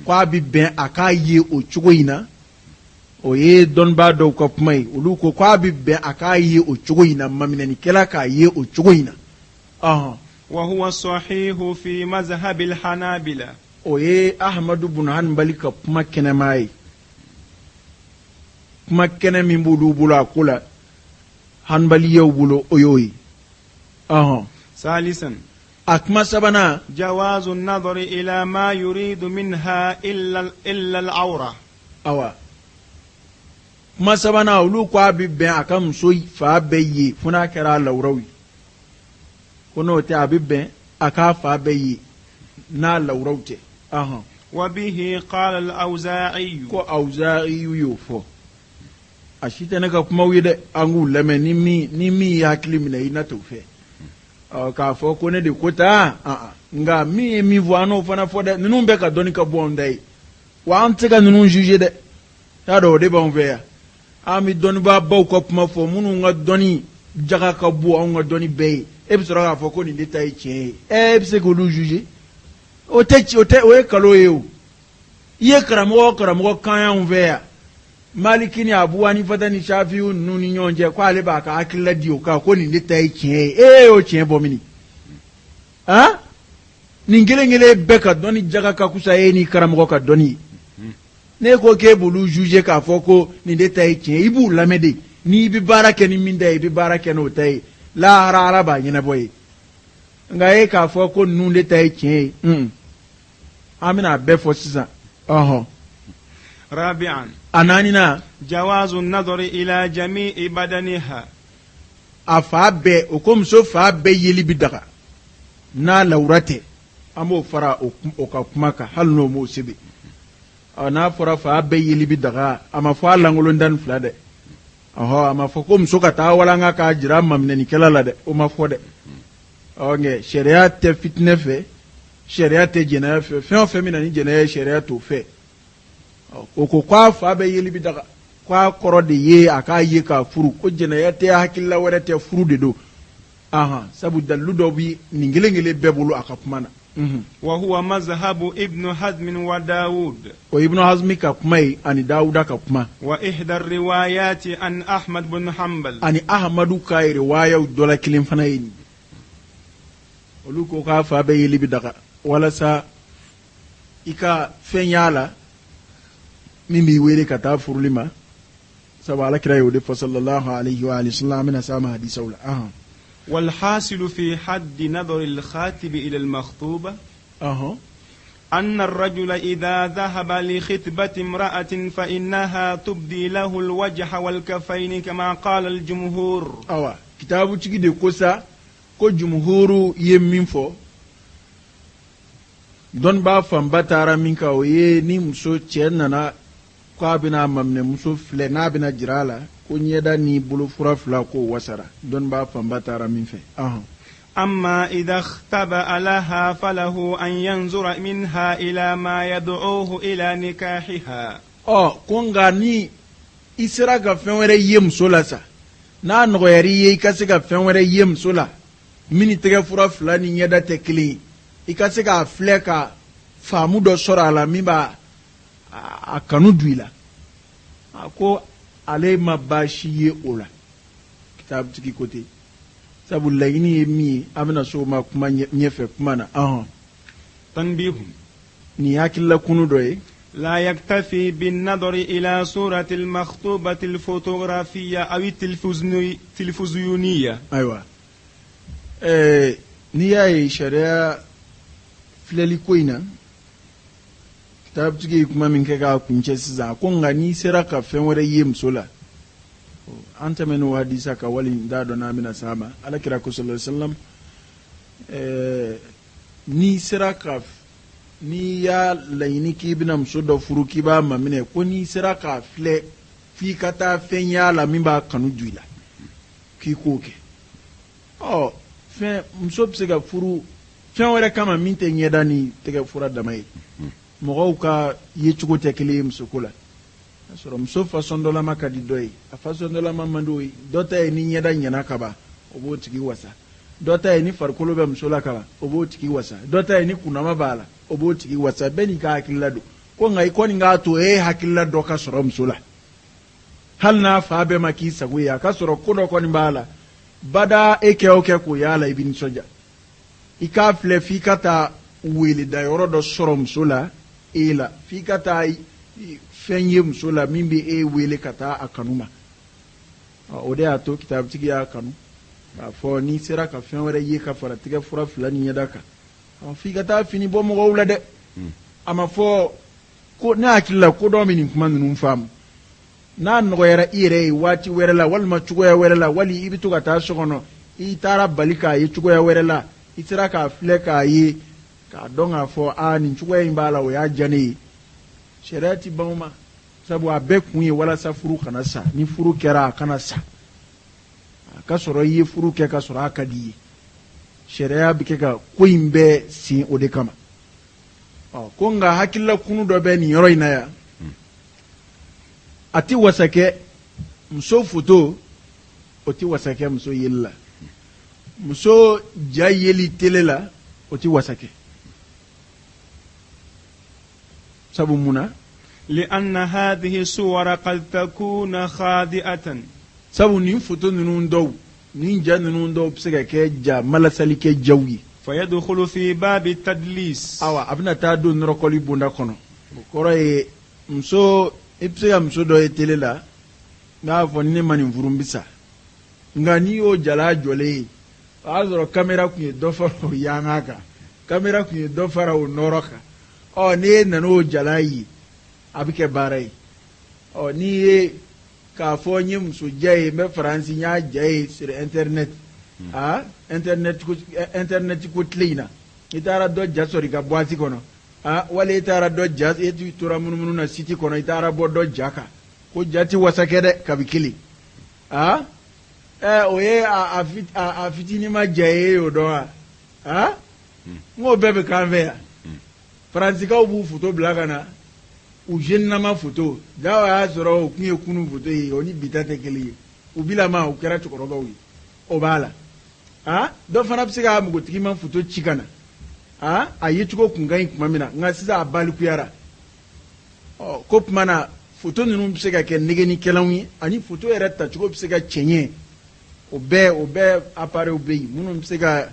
k'a bi bɛn a k'a ye o cogo in na o ye dɔnnibaa dɔw ka kuma ye olu ko k'a bi bɛn a k'a ye o cogo in na maminɛnikɛla k'a ye o cogo in na. وهو الصحيح في مذهب الحنابلة. o ye Ahmadu bun Hanbali ka kuma kɛnɛma ye kuma kɛnɛ min b'olu bolo a ko la Hanbaliyaw bolo o y'o ye. ثالثا a kuma sabanan جواز النظر إلى ما يريد منها إلا العورة. awa kuma sabanan olu ko a bi bɛn a ka muso fa bɛɛ ye fo n'a kɛra lawuraw ye ko n'o tɛ a bi bɛn a k'a fa bɛɛ ye n'a lawuraw tɛ. وبه قال الأوزاعي. ko Awzaa'i y'o fɔ a si tɛ ne ka kumaw ye dɛ an k'u lamɛn ni min y'i hakili minɛ i na t'o fɛ k'a fɔ ko ne de ko ta nka min ye min fɔ an n'o fana fɔ dɛ ninnu bɛɛ ka dɔnni ka bɔ anw da ye wa an tɛ ka ninnu juge dɛ y'a dɔn o de b'anw fɛ yan an bɛ dɔnnibaabaw ka kuma fɔ minnu ka dɔnni jaga ka bon anw ka dɔnni bɛɛ ye e bɛ sɔrɔ k'a fɔ ko nin de ta ye tiɲɛ ye e bɛ se k'olu juge o ye kalo ye o i ye karamɔgɔ kan y'anw fɛ yan Maliki ni Abu Hanifata ni Shafi'u ninnu ni ɲɔgɔn cɛ ko ale b'a ka hakilila di o kan ko nin de ta ye tiɲɛ ye y'o tiɲɛ bɔ mini nin kelen kelen bɛɛ ka dɔnni jaga ka kusa e ni karamɔgɔ ka dɔnni ye ne ko k'e b'olu juge k'a fɔ ko nin de ta ye tiɲɛ ye i b'u lamɛn de n'i bɛ baara kɛ ni min ta ye i bɛ baara kɛ n'o ta ye lahara Ala b'a ɲɛnabɔ ye nka e k'a fɔ ko ninnu de ta ye tiɲɛ ye an bɛna a bɛɛ fɔ sisan. رابعا ananina جواز النظر إلى جميع بدنها. a fa bɛɛ o ko muso fa bɛɛ yeli bi daga n'a lawura tɛ an b'o fara o ka kuma kan hali n'o m'o sɛbɛn n'a fɔra fa bɛɛ yeli bi daga a ma fɔ a lankolon tan fila dɛ a ma fɔ ko muso ka taa walanga k'a jira maminɛnikɛla la dɛ o ma fɔ dɛ nka sariya tɛ fitinɛ fɛ sariya tɛ jɛnɛya fɛ fɛn o fɛn min na ni jɛnɛya ye sariya t'o fɛ o ko k'a fa bɛɛ yeli bi daga k'a kɔrɔ de ye a k'a ye k'a furu ko jɛnɛya tɛ hakilila wɛrɛ tɛ furu de don sabu dalilu dɔw bi nin kelen kelen bɛɛ bolo a ka kuma na. وهو مذهب ابن حزم وداود. o Ibn Hazmi ka kuma ye ani Dawuda ka kuma. وإحدى الروايات عن أحمد بن حنبل. ani Ahmadu ka riwayaw dɔ la kelen fana ye nin olu ko k'a fa bɛɛ yeli bi daga walasa i ka fɛn y'a la min b'i wele ka taa furuli ma sabu Alakira y'o de fɔ sallallahu alayhi wa sallam an bɛna s'a ma hadisaw la. والحاصل في حد نظر الخاتب إلى المخطوبة أن الرجل إذا ذهب لخطبة امرأة فإنها تبدي له الوجه والكفين كما قال الجمهور. kitabu tigi de ko sa ko jumhuru ye min fɔ dɔn b'a fanba taara min kan o ye ni muso cɛ nana ko a bɛna maminɛ muso filɛ n'a bɛna jira a la ko ɲɛda ni bolofura fila ko wasara dɔnnibaa fanba taara min fɛ أما إذا اختبأ لها فله أن ينظر منها إلى ما يدعوه إلى نكاحها. ko nka ni i sera ka fɛn wɛrɛ ye muso la sa n'a nɔgɔyara i ye i ka se ka fɛn wɛrɛ ye muso la min ni tɛgɛfura fila ni ɲɛda tɛ kelen ye i ka se k'a filɛ ka faamu dɔ sɔrɔ a la min b'a a kanu don i la ko ale ma baasi ye o la kitabutigi ko ten sabu laɲini ye min ye a bɛna so ma kuma ɲɛfɛ kuma na تنبيه nin hakilila kunu dɔ ye لا يكتفي بالنظر إلى صورة المخطوبة الفوتوغرافية أو التلفزيونية. أيوة n'i y'a ye sariya filɛli ko in na kitabutigi ye kuma min kɛ k'a kuncɛ sisan ko nka n'i sera ka fɛn wɛrɛ ye muso la an tɛmɛn'o hadisa ka wali n t'a dɔn n'a bɛna s'a ma alakira ko sallallahu alaihi wasallam n'i sera ka n'i y'a laɲini k'i bɛna muso dɔ furu k'i b'a maminɛ ko n'i sera k'a filɛ f'i ka taa fɛn y'a la min b'a kanu don i la k'i k'o kɛ muso bɛ se ka furu fɛn wɛrɛ kama min tɛ ɲɛda ni tɛgɛ fura dama ye mɔgɔw ka yecogo tɛ kelen ye musoko la k'a sɔrɔ muso fasɔn dɔlama ka di dɔ ye a fasɔn dɔlama man di o ye dɔ ta ye ni ɲɛda ɲɛna kaban o b'o tigi wasa dɔ ta ye ni farikolo bɛ muso la kaban o b'o tigi wasa dɔ ta ye ni kunnama b'a la o b'o tigi wasa bɛɛ n'i ka hakilila don ko nka i kɔni k'a to e hakilila dɔ ka sɔrɔ muso la hali n'a fa bɛɛ ma k'i sago ye a ka sɔrɔ ko dɔ kɔni b'a la bada e kɛ o kɛ k'o y'a la i bɛ nisɔndiya i k'a filɛ f'i ka taa weleda yɔrɔ dɔ sɔrɔ muso la e la f'i ka taa fɛn ye muso la min bɛ e wele ka taa a kanu ma o de y'a to kitabutigi y'a kanu k'a fɔ n'i sera ka fɛn wɛrɛ ye ka fara tigɛ fura fila ni ɲɛda kan f'i ka taa fini bɔ mɔgɔw la dɛ a ma fɔ ko ne hakili la ko dɔ bɛ nin kuma ninnu faamu n'a nɔgɔyara i yɛrɛ ye waati wɛrɛ la walima cogoya wɛrɛ la wali i bɛ to ka taa so kɔnɔ i taara bali k'a ye cogoya wɛrɛ la i sera k'a filɛ k'a ye k'a dɔn k'a fɔ nin cogoya in b'a la o y'a diya ne ye sariya ti ban o ma sabu a bɛɛ kun ye walasa furu kana sa ni furu kɛra a kana sa a ka sɔrɔ i ye furu kɛ ka sɔrɔ a ka di i ye sariya bɛ kɛ ka ko in bɛɛ sen o de kama ko nka hakilila kunu dɔ bɛ nin yɔrɔ in na yan a ti wasa kɛ muso foto o ti wasa kɛ muso yeli la muso ja yeli tele la o ti wasa kɛ sabu munna لأن هذه الصور قد تكون خاطئة sabu nin foto ninnu dɔw nin ja ninnu dɔw bɛ se ka kɛ ja malasali kɛ jaw ye فيدخل في باب التدليس awa a bɛna taa don nɔrɔkɔli bonda kɔnɔ o kɔrɔ ye muso i bɛ se ka muso dɔ ye tele la n'a fɔ ni ne ma nin furu n bɛ sa nka n'i y'o jala jɔlen ye o y'a sɔrɔ kamera tun ye dɔ fara o yanga kan kamera tun ye dɔ fara o nɔrɔ kan n'e nana o jala ye a bɛ kɛ baara ye n'i ye k'a fɔ n ye muso ja ye n bɛ faransi n y'a ja ye sur internet internet ko tile in na i taara dɔ ja sɔrɔ i ka boîte kɔnɔ wali i taara dɔ ja e tora munumunu na site kɔnɔ i taara bɔ dɔ ja kan ko ja ti wasa kɛ dɛ kabi kelen o ye a fitinin ma ja ye o dɔn wa n k'o bɛɛ bɛ k'an fɛ yan faransikaw b'u foto bila ka na u jeunama foto jawo y'a sɔrɔ o tun ye kunu foto ye o ni bi ta tɛ kelen ye u bilama o kɛra cɛkɔrɔbaw ye o b'a la dɔ fana bɛ se ka npogotigi ma foto ci ka na a yecogo kun ka ɲi tuma min na nka sisan a balikuyara ko tuma na foto ninnu bɛ se ka kɛ negenikɛlanw ye ani foto yɛrɛ tacogo bɛ se ka cɛɲɛ o bɛɛ appareil bɛ yen minnu bɛ se ka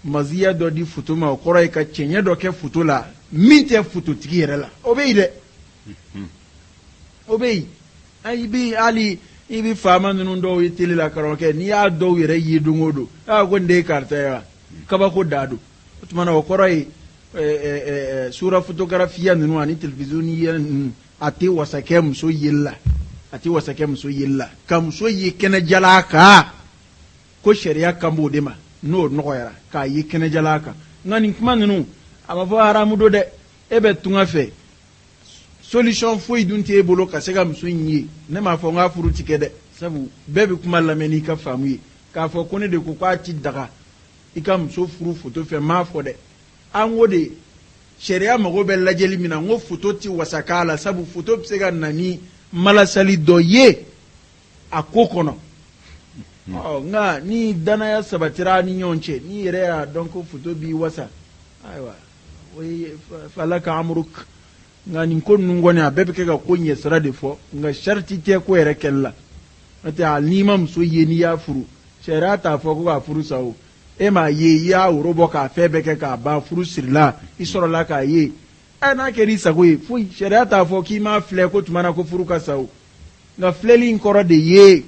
maziya dɔ di foto ma o kɔrɔ ye ka cɛɲɛ dɔ kɛ foto la min tɛ fototigi yɛrɛ la o bɛ yen dɛ o bɛ yen hali i bɛ faama ninnu dɔw ye tele la karamɔgɔkɛ n'i y'a dɔw yɛrɛ ye don o don ko nin de ye karisa ye wa kabako da don o tuma na o kɔrɔ ye sura fotogarafiya ninnu ani televiziyoniya ninnu a tɛ wasa kɛ muso yeli la a tɛ wasa kɛ muso yeli la ka muso ye kɛnɛjala kan ko sariya kan b'o de ma n'o nɔgɔyara k'a ye kɛnɛjala kan nka nin kuma ninnu a ma fɔ haramu don dɛ e bɛ tunga fɛ solution foyi dun te bolo ka se ka muso yi ne ma fɔ nga furu tike de sabu bɛɛ bi kuma lamɛni ka faamu ye k'a fɔ ko ne de ko k'a ti daga i ka muso furu photo fɛ m'a fɔ dɛ an ko de sariya mago bɛ lajɛli min na n ko photo ti wasa k'a la sabu photo bɛ se ka na ni malasali dɔ ye a ko kɔnɔ nka ni danaya sabatira ni ɲɔgɔn cɛ ni yɛrɛ y'a dɔn ko photo b'i wasa ayiwa o ye fala ka amuruk nka nin ko ninnu kɔni a bɛɛ bɛ kɛ ka ko ɲɛsira de fɔ nka sariti tɛ ko yɛrɛ kɛlɛ la n'o tɛ hali n'i ma muso ye n'i y'a furu sariya t'a fɔ ko k'a furu sa o e m'a ye i y'a woro bɔ k'a fɛn bɛɛ kɛ k'a ban furu sirila i sɔrɔla k'a ye n'a kɛra i sago ye foyi sariya t'a fɔ k'i m'a filɛ ko tuma na ko furu ka sa o nka filɛli in kɔrɔ de ye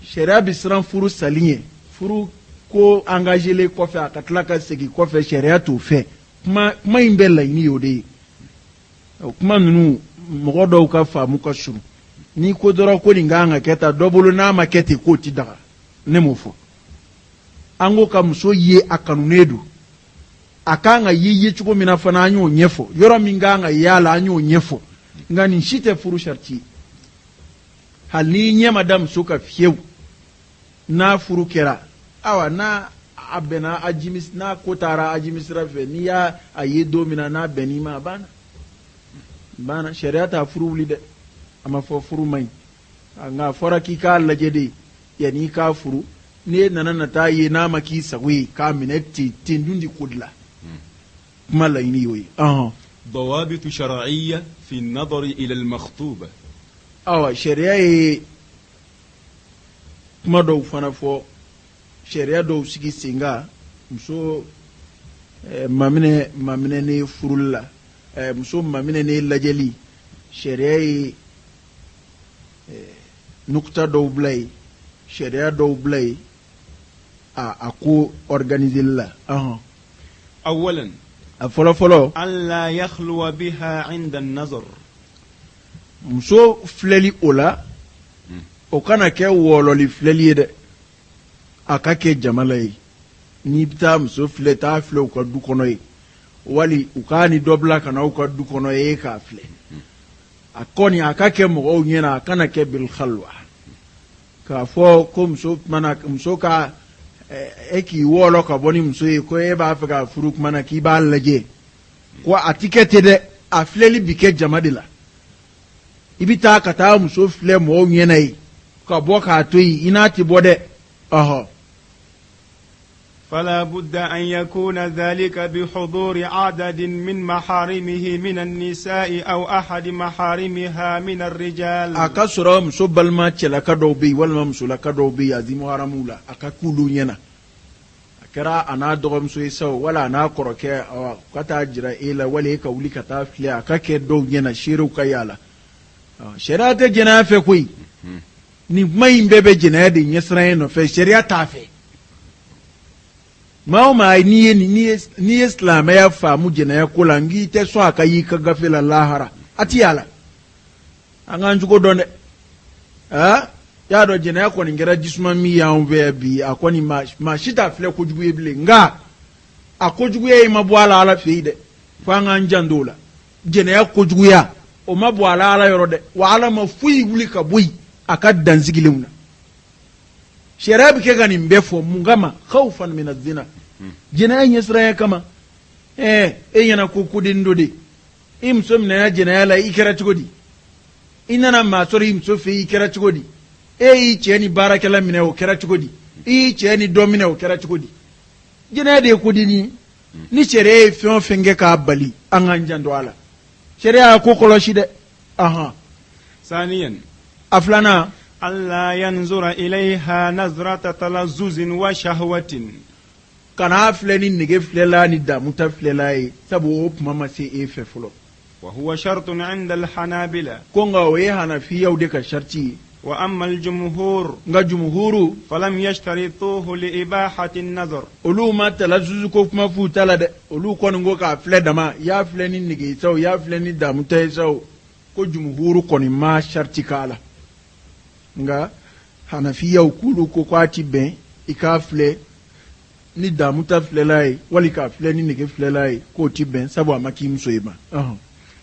sariya bɛ siran furu sali ɲɛ furu ko engagelen kɔfɛ a ka tila ka segin kɔfɛ sariya t'o fɛ kuma in bɛɛ laɲini y'o de ye o kuma ninnu mɔgɔ dɔw ka faamu ka surun n'i ko dɔrɔn ko nin kan ka kɛ tan dɔ bolo n'a ma kɛ ten k'o ti daga ne m'o fɔ an ko ka muso ye a kanunen don a kan ka ye cogo min na fana an y'o ɲɛfɔ yɔrɔ min kan ka ye a la an y'o ɲɛfɔ nka nin si tɛ furu sariti ye hali n'i ɲɛ ma da muso ka fiyewu n'a furu kɛra awa n'a a bɛnna n'a ko taara ajimi sira fɛ n'i y'a ye don min na n'a bɛnn'i ma a banna sariya t'a furu wuli dɛ a ma fɔ furu man ɲi nka a fɔra k'i k'a lajɛ de yanni i k'a furu n'e nana na taa ye n'a ma k'i sago ye k'a minɛ ten dun di ko de la kuma laɲini y'o ye ضوابط شرعية في النظر إلى المخطوبة sariya ye kuma dɔw fana fɔ sariya dɔw sigi sen kan muso maminɛ ne furuli la muso maminɛ ne lajɛli sariya ye nukuta dɔw bila ye sariya dɔw bila ye a ko organiser la أولا a fɔlɔ ألا يخلو بها عند النظر muso filɛli o la o kana kɛ wɔlɔli filɛli ye dɛ a ka kɛ jama la ye n'i bɛ taa muso filɛ taa filɛ u ka du kɔnɔ ye wali u k'a ni dɔ bila ka na u ka du kɔnɔ ye k'a filɛ a kɔni a ka kɛ mɔgɔw ɲɛna a kana kɛ bilkhalwa k'a fɔ ko muso ka e k'i wɔlɔ ka bɔ ni muso ye ko e b'a fɛ ka furu kuma na k'i b'a lajɛ ko a ti kɛ ten dɛ a filɛli bi kɛ jama de la i bɛ taa ka taa muso filɛ mɔgɔw ɲɛna ye ka bɔ k'a to yen i n'a ti bɔ dɛ فلا بد أن يكون ذلك بحضور عدد من محارمه من النساء أو أحد محارمها من الرجال a ka sɔrɔ muso balima cɛlaka dɔw bɛ yen walima musolaka dɔw bɛ yen a di muharamuw la a ka k'olu ɲɛna a kɛra a n'a dɔgɔmuso ye sa wala a n'a kɔrɔkɛ ka taa jira e la wali e ka wuli ka taa filɛ a ka kɛ dɔw ɲɛna seerew ka y'a la sariya tɛ jɛnɛya fɛ koyi nin kuma in bɛɛ bɛ jɛnɛya de ɲɛsiranɲɛ nɔfɛ sariya t'a fɛ maa o maa n'i ye silamɛya faamu jɛnɛya ko la nk'i tɛ sɔn a ka y'i ka gafe la lahara a ti y'a la an k'an cogo dɔn dɛ y'a dɔn jɛnɛya kɔni kɛra jisuma min y'anw fɛ bi a kɔni maa si t'a filɛ kojugu ye bilen nka a kojuguya in ma bɔ a la ala fɛ yen dɛ fo an k'an janto o la jɛnɛya kojuguya o ma bɔ a la ala yɔrɔ dɛ wa ala ma foyi wuli ka bɔ yen a ka dansigilenw na sariya bɛ kɛ ka nin bɛɛ fɔ mun kama khawfan min az-zina jɛnɛya ɲɛsiranya kama e ɲɛna ko koden dɔ de i muso minɛna jɛnɛya la i kɛra cogo di i nana maa sɔrɔ i muso fɛ i kɛra cogo di e y'i cɛ ni baarakɛla minɛ o kɛra cogo di i y'i cɛ ni dɔ minɛ o kɛra cogo di jɛnɛya de ye koden ye ni sariya ye fɛn o fɛn kɛ k'a bali an k'an janto a la sariya y'a ko kɔlɔsi dɛ ثانيا a filanan ألا ينظر إليها نظرة تلذذ وشهوة kana filɛ ni nege filɛla ni damuta filɛla ye sabu o kuma ma se e fɛ fɔlɔ وهو شرط عند الحنابلة ko nka o ye hanafiyaw de ka sharti ye وأما الجمهور nka jumuhuru فلم يشترطوه لإباحة النظر olu ma talasuzu ko kuma f'u ta la dɛ olu kɔni ko k'a filɛ dama y'a filɛ ni nege ye sawo y'a filɛ ni damuta ye sawo ko jumuhuru kɔni ma sharti k'a la nka hanafiyaw k'olu ko k'a ti bɛn i k'a filɛ ni damuta filɛla ye wali k'a filɛ ni nege filɛla ye k'o ti bɛn sabu a ma k'i muso ye ma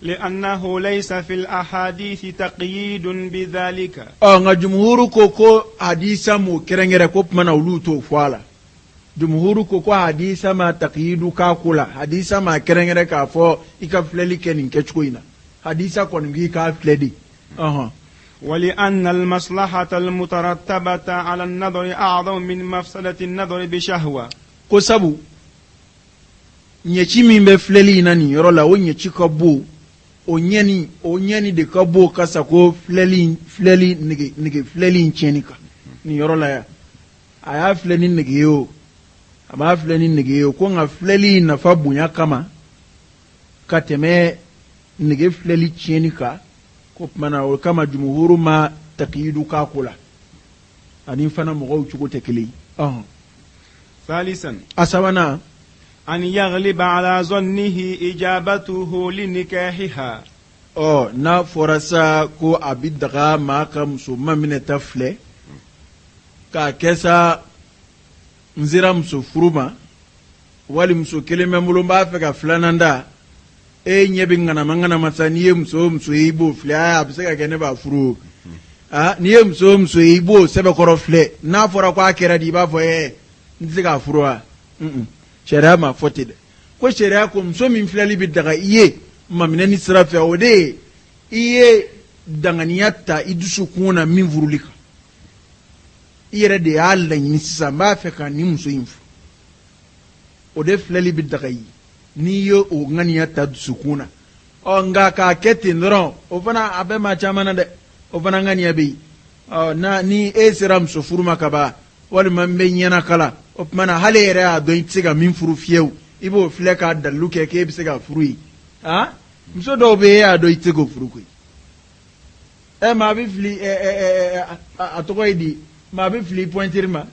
لأنه ليس في الأحاديث تقييد بذلك. nga jumhuru ko hadisa mo kerengere ko mana uluto fwala. Jumhuru ko hadisa ma taqyidu ka kula, hadisa ma kerengere ka fo ika fleli kenin kechkoina. Hadisa kon ngi ka fledi. ولأن المصلحة المترتبة على النظر أعظم من مفسدة النظر بشهوة. كسبو nyechi mimbe fleli nani yorola o nyechi kabo o nyani de kabo kasa ko fleli nige fleli nchenika ni yorola ya aya fleli nige yo ama fleli nige yo ko nga fleli na fabunya kama kateme nige fleli chenika ko mana o kama jumhuru ma taqiyidu ka kula ani fana mo chuko tekeli ثالثا asabana أن يغلب على ظنه إجابته لنكاحها. na forasa ko abidaga maka muso mamine tafle ka kesa nzira muso furuma wali muso keleme mulumba afeka flananda nyebi ngana masaniye muso ibo fle abiseka kene ba furu niye muso ibo sebe koro fle na fora kwa kera di ba fo nzika furua sharia ma foti de ko sharia ko muso min filali bi daga iye mamina ni sirafe ode iye danganiyata idusu kuna min vurulika iyere de alla ni samba fe kan ni muso infu ode filali bi daga yi ni yo o nganiyata dusu kuna o nga ka keti ndron o fana abe ma chamana de o fana nganiya be na ni esiram so furuma kaba wal mambe nyana kala o mana halere a don tsiga min furu fiew ibo fleka daluke ke bisega furu mso do be a do itsego furu ko ma bi fli atokoidi ma bi fli pointirma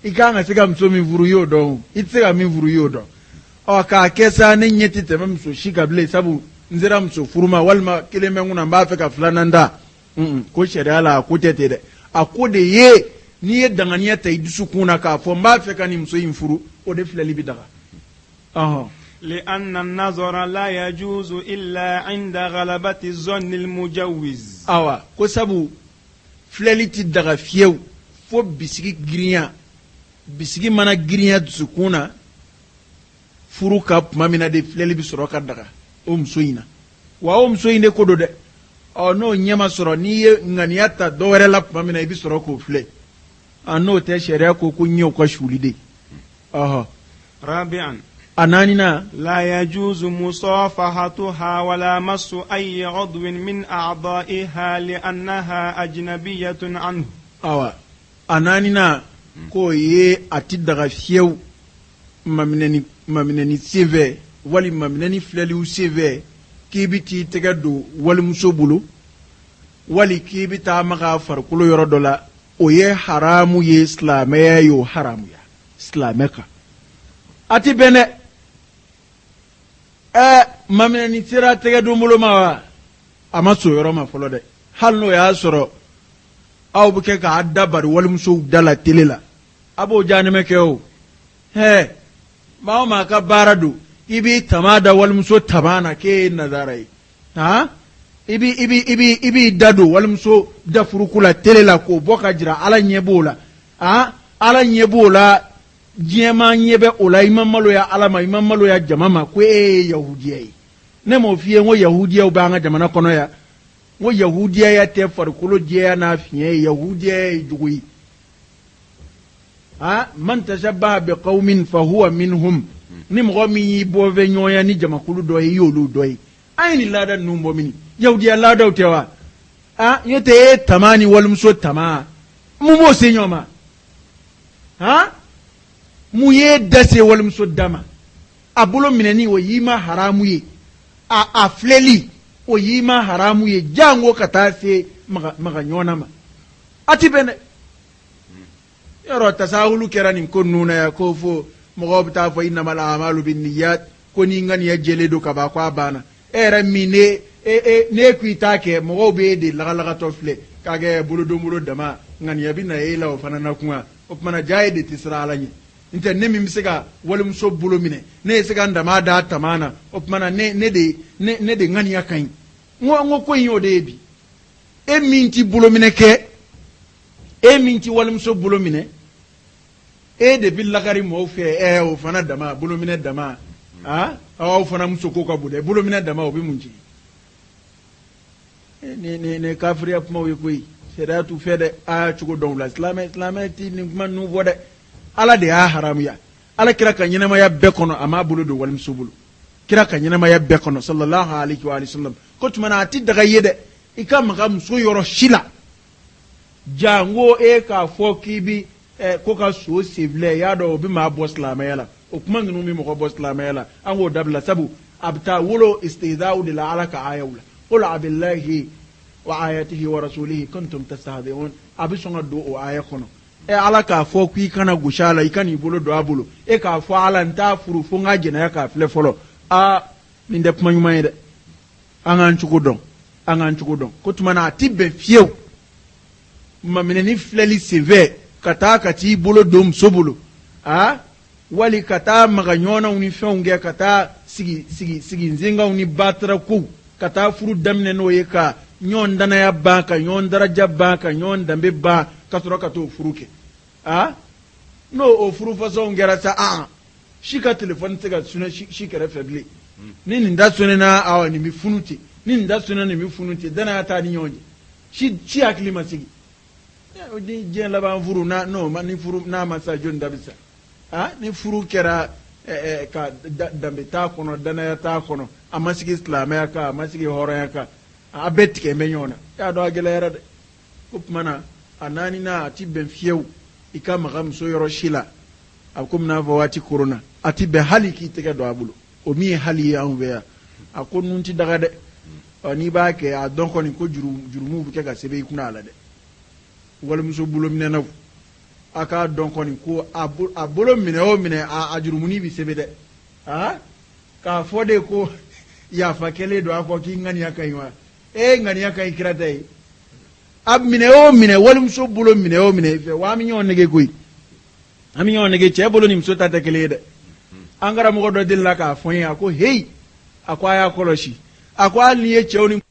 ikanga siga mso min furu yo do itsega min furu yo do o ka kesa ne nyeti te mso shika ble sabu nzira mso furuma walma keleme nguna mba feka flananda ko sheria la ko tete de akode ye ni ye danganiya ta idusu kuna ka fo mba fe kan muso infuru o de filali bidaga لأن النظر لا يجوز إلا عند غلبة الظن المجوز. ko sabu filali ti daga fiew fo bisigi mana girinya dusu kuna furu ka mamina de filali bi soro ka daga o muso ina wa o muso ine ko do de no nyama soro ni ye nganiyata do were la mamina bi soro ko fle ano te sharia ko kunyo ko shulide رابعا أناننا لا يجوز مصافحتها ولا مس أي عضو من أعضائها لأنها أجنبية عنه. أناننا كوي أتدغ فيو ممنني سيفي ولي ممنني فلاليو سيفي كيبتي تغدو ولي مسوبولو ولي كيبتا مغافر كلو يردولا oye haramu ye islamaya yo haramu ya islameka ati bene mamina ni tira tege dumulo ma ama so yoro ma folo de halno ya soro aw buke ka adabar wal muso dala telela abo janime ke o ma ka baradu ibi tamada wal muso tabana ke nazarai ibi dado wal muso da furukula telela ko boka jira ala nyebola ala nyebola jema nyebe ola imamalo ya alama imamalo ya jamama ko yahudiyai ne mo fiye ngo yahudiya u banga jamana kono ya ngo yahudiya ya te farkulo je na fiye yahudiya jugui man tashabbaha bi qaumin fa huwa minhum ni mo mi bo ve nyoya ni jamakulu do yolu do ayni lada numbo mini yahudiya lada utewa yote tamani wal muso tama mu mo senyoma mu ye dase wal muso dama abulo mineni o yima haramu ye a fleli o yima haramu ye jango kata se maga nyona ma ati bene yaro tasahulu kerani ko nuna ya ko fo mo bta fo inna mal a'malu binniyat ko ni ngani ya jele do ka ba kwa bana era mine ne kuitake mo be de laga to fle kage bulu do mulo dama ngani ya bina ila o fanana kuma o mana jaide tisra alani inte ne min se ka walimuso bolo minɛ ne ye se ka ndama da tamana o kumana ne de ŋaniya kaɲi ngo ko in y'o de ye bi e min ti bolo minɛ kɛ e min ti walimuso bolo minɛ e de bi lagari mɔgɔw fɛ o fana dama bolo minɛ dama aw fana muso ko ka bon dɛ bolo minɛ dama o bi mun jigi ne kafiriya kumaw ye koyi sariya t'u fɛ dɛ a cogo dɔn la silamɛ ti nin kuma ninnu fɔ dɛ ala de y'a haramuya ala kira ka ɲɛnamaya bɛɛ kɔnɔ a m'a bolo don walimuso bolo kira ka ɲɛnamaya bɛɛ kɔnɔ sallallahu alaihi wa sallam ko tuma na a ti daga ye dɛ i ka maga muso yɔrɔ si la jango e k'a fɔ k'i bi ko ka so senfilɛ y'a dɔn o bi maa bɔ silamɛya la o kuma ninnu bi mɔgɔ bɔ silamɛya la an k'o dabila sabu a bɛ taa wolo istihza'u de la ala ka ayaw la qul abillahi wa ayatihi wa rasulihi kuntum tastahzi'un a bɛ sɔn ka don o aya kɔnɔ ala k'a fɔ k'i kana gosi a la i ka n'i bolo don a bolo e k'a fɔ ala n t'a furu fo n ka jɛnɛya k'a filɛ fɔlɔ nin tɛ kuma ɲuman ye dɛ an k'an cogo dɔn ko tuma na a ti bɛn fiyewu maminɛni filɛli senfɛ ka taa ka t'i bolo don muso bolo wali ka taa maga ɲɔgɔnnaw ni fɛnw kɛ ka taa sigi nzengaw ni batara kow ka taa furu daminɛ n'o ye ka ɲɔgɔn danaya ban ka ɲɔgɔn daraja ban ka ɲɔgɔn danbe ban ka sɔrɔ ka t'o furu kɛ n'o o furu fasɔnw kɛra sa si ka telefɔni tɛ ka sunɛ si kɛrɛfɛ bilen ni nin da sɔnna nin bɛ funu ten ni nin da sɔnna nin bɛ funu ten danaya t'a ni ɲɔgɔn cɛ si hakili ma sigi ni diɲɛ laban furu ni furu n'a ma sa jɔnni da bɛ sa ni furu kɛra ka danbe t'a kɔnɔ danaya t'a kɔnɔ a ma sigi silamɛya kan a ma sigi hɔrɔnya kan a bɛɛ tigɛ bɛ ɲɔgɔn na y'a dɔn a gɛlɛyara dɛ ko tuma na a naaninan a ti bɛn fiyewu i ka maga muso yɔrɔ si la a komi n'a fɔ waati korona a ti bɛn hali k'i tɛgɛ don a bolo o min ye hali ye anw fɛ yan a ko nun ti daga dɛ n'i b'a kɛ a dɔn kɔni ko jurumu bɛ kɛ ka sɛbɛn i kunna a la dɛ walimuso bolo minɛnaw a k'a dɔn kɔni ko a bolo minɛ o minɛ a jurumuni bɛ sɛbɛn dɛ k'a fɔ de ko yafa kɛlen don a fɔ k'i ŋaniya ka ɲi wa ŋaniya ka ɲi kira ta ye a minɛ o minɛ walimuso bolo minɛ o minɛ fɛ wa an bɛ ɲɔgɔn nege koyi an bɛ ɲɔgɔn nege cɛ bolo ni muso ta tɛ kelen ye dɛ an karamɔgɔ dɔ delila k'a fɔ n ye a ko heyi a ko a y'a kɔlɔsi a ko hali n'i ye cɛw ni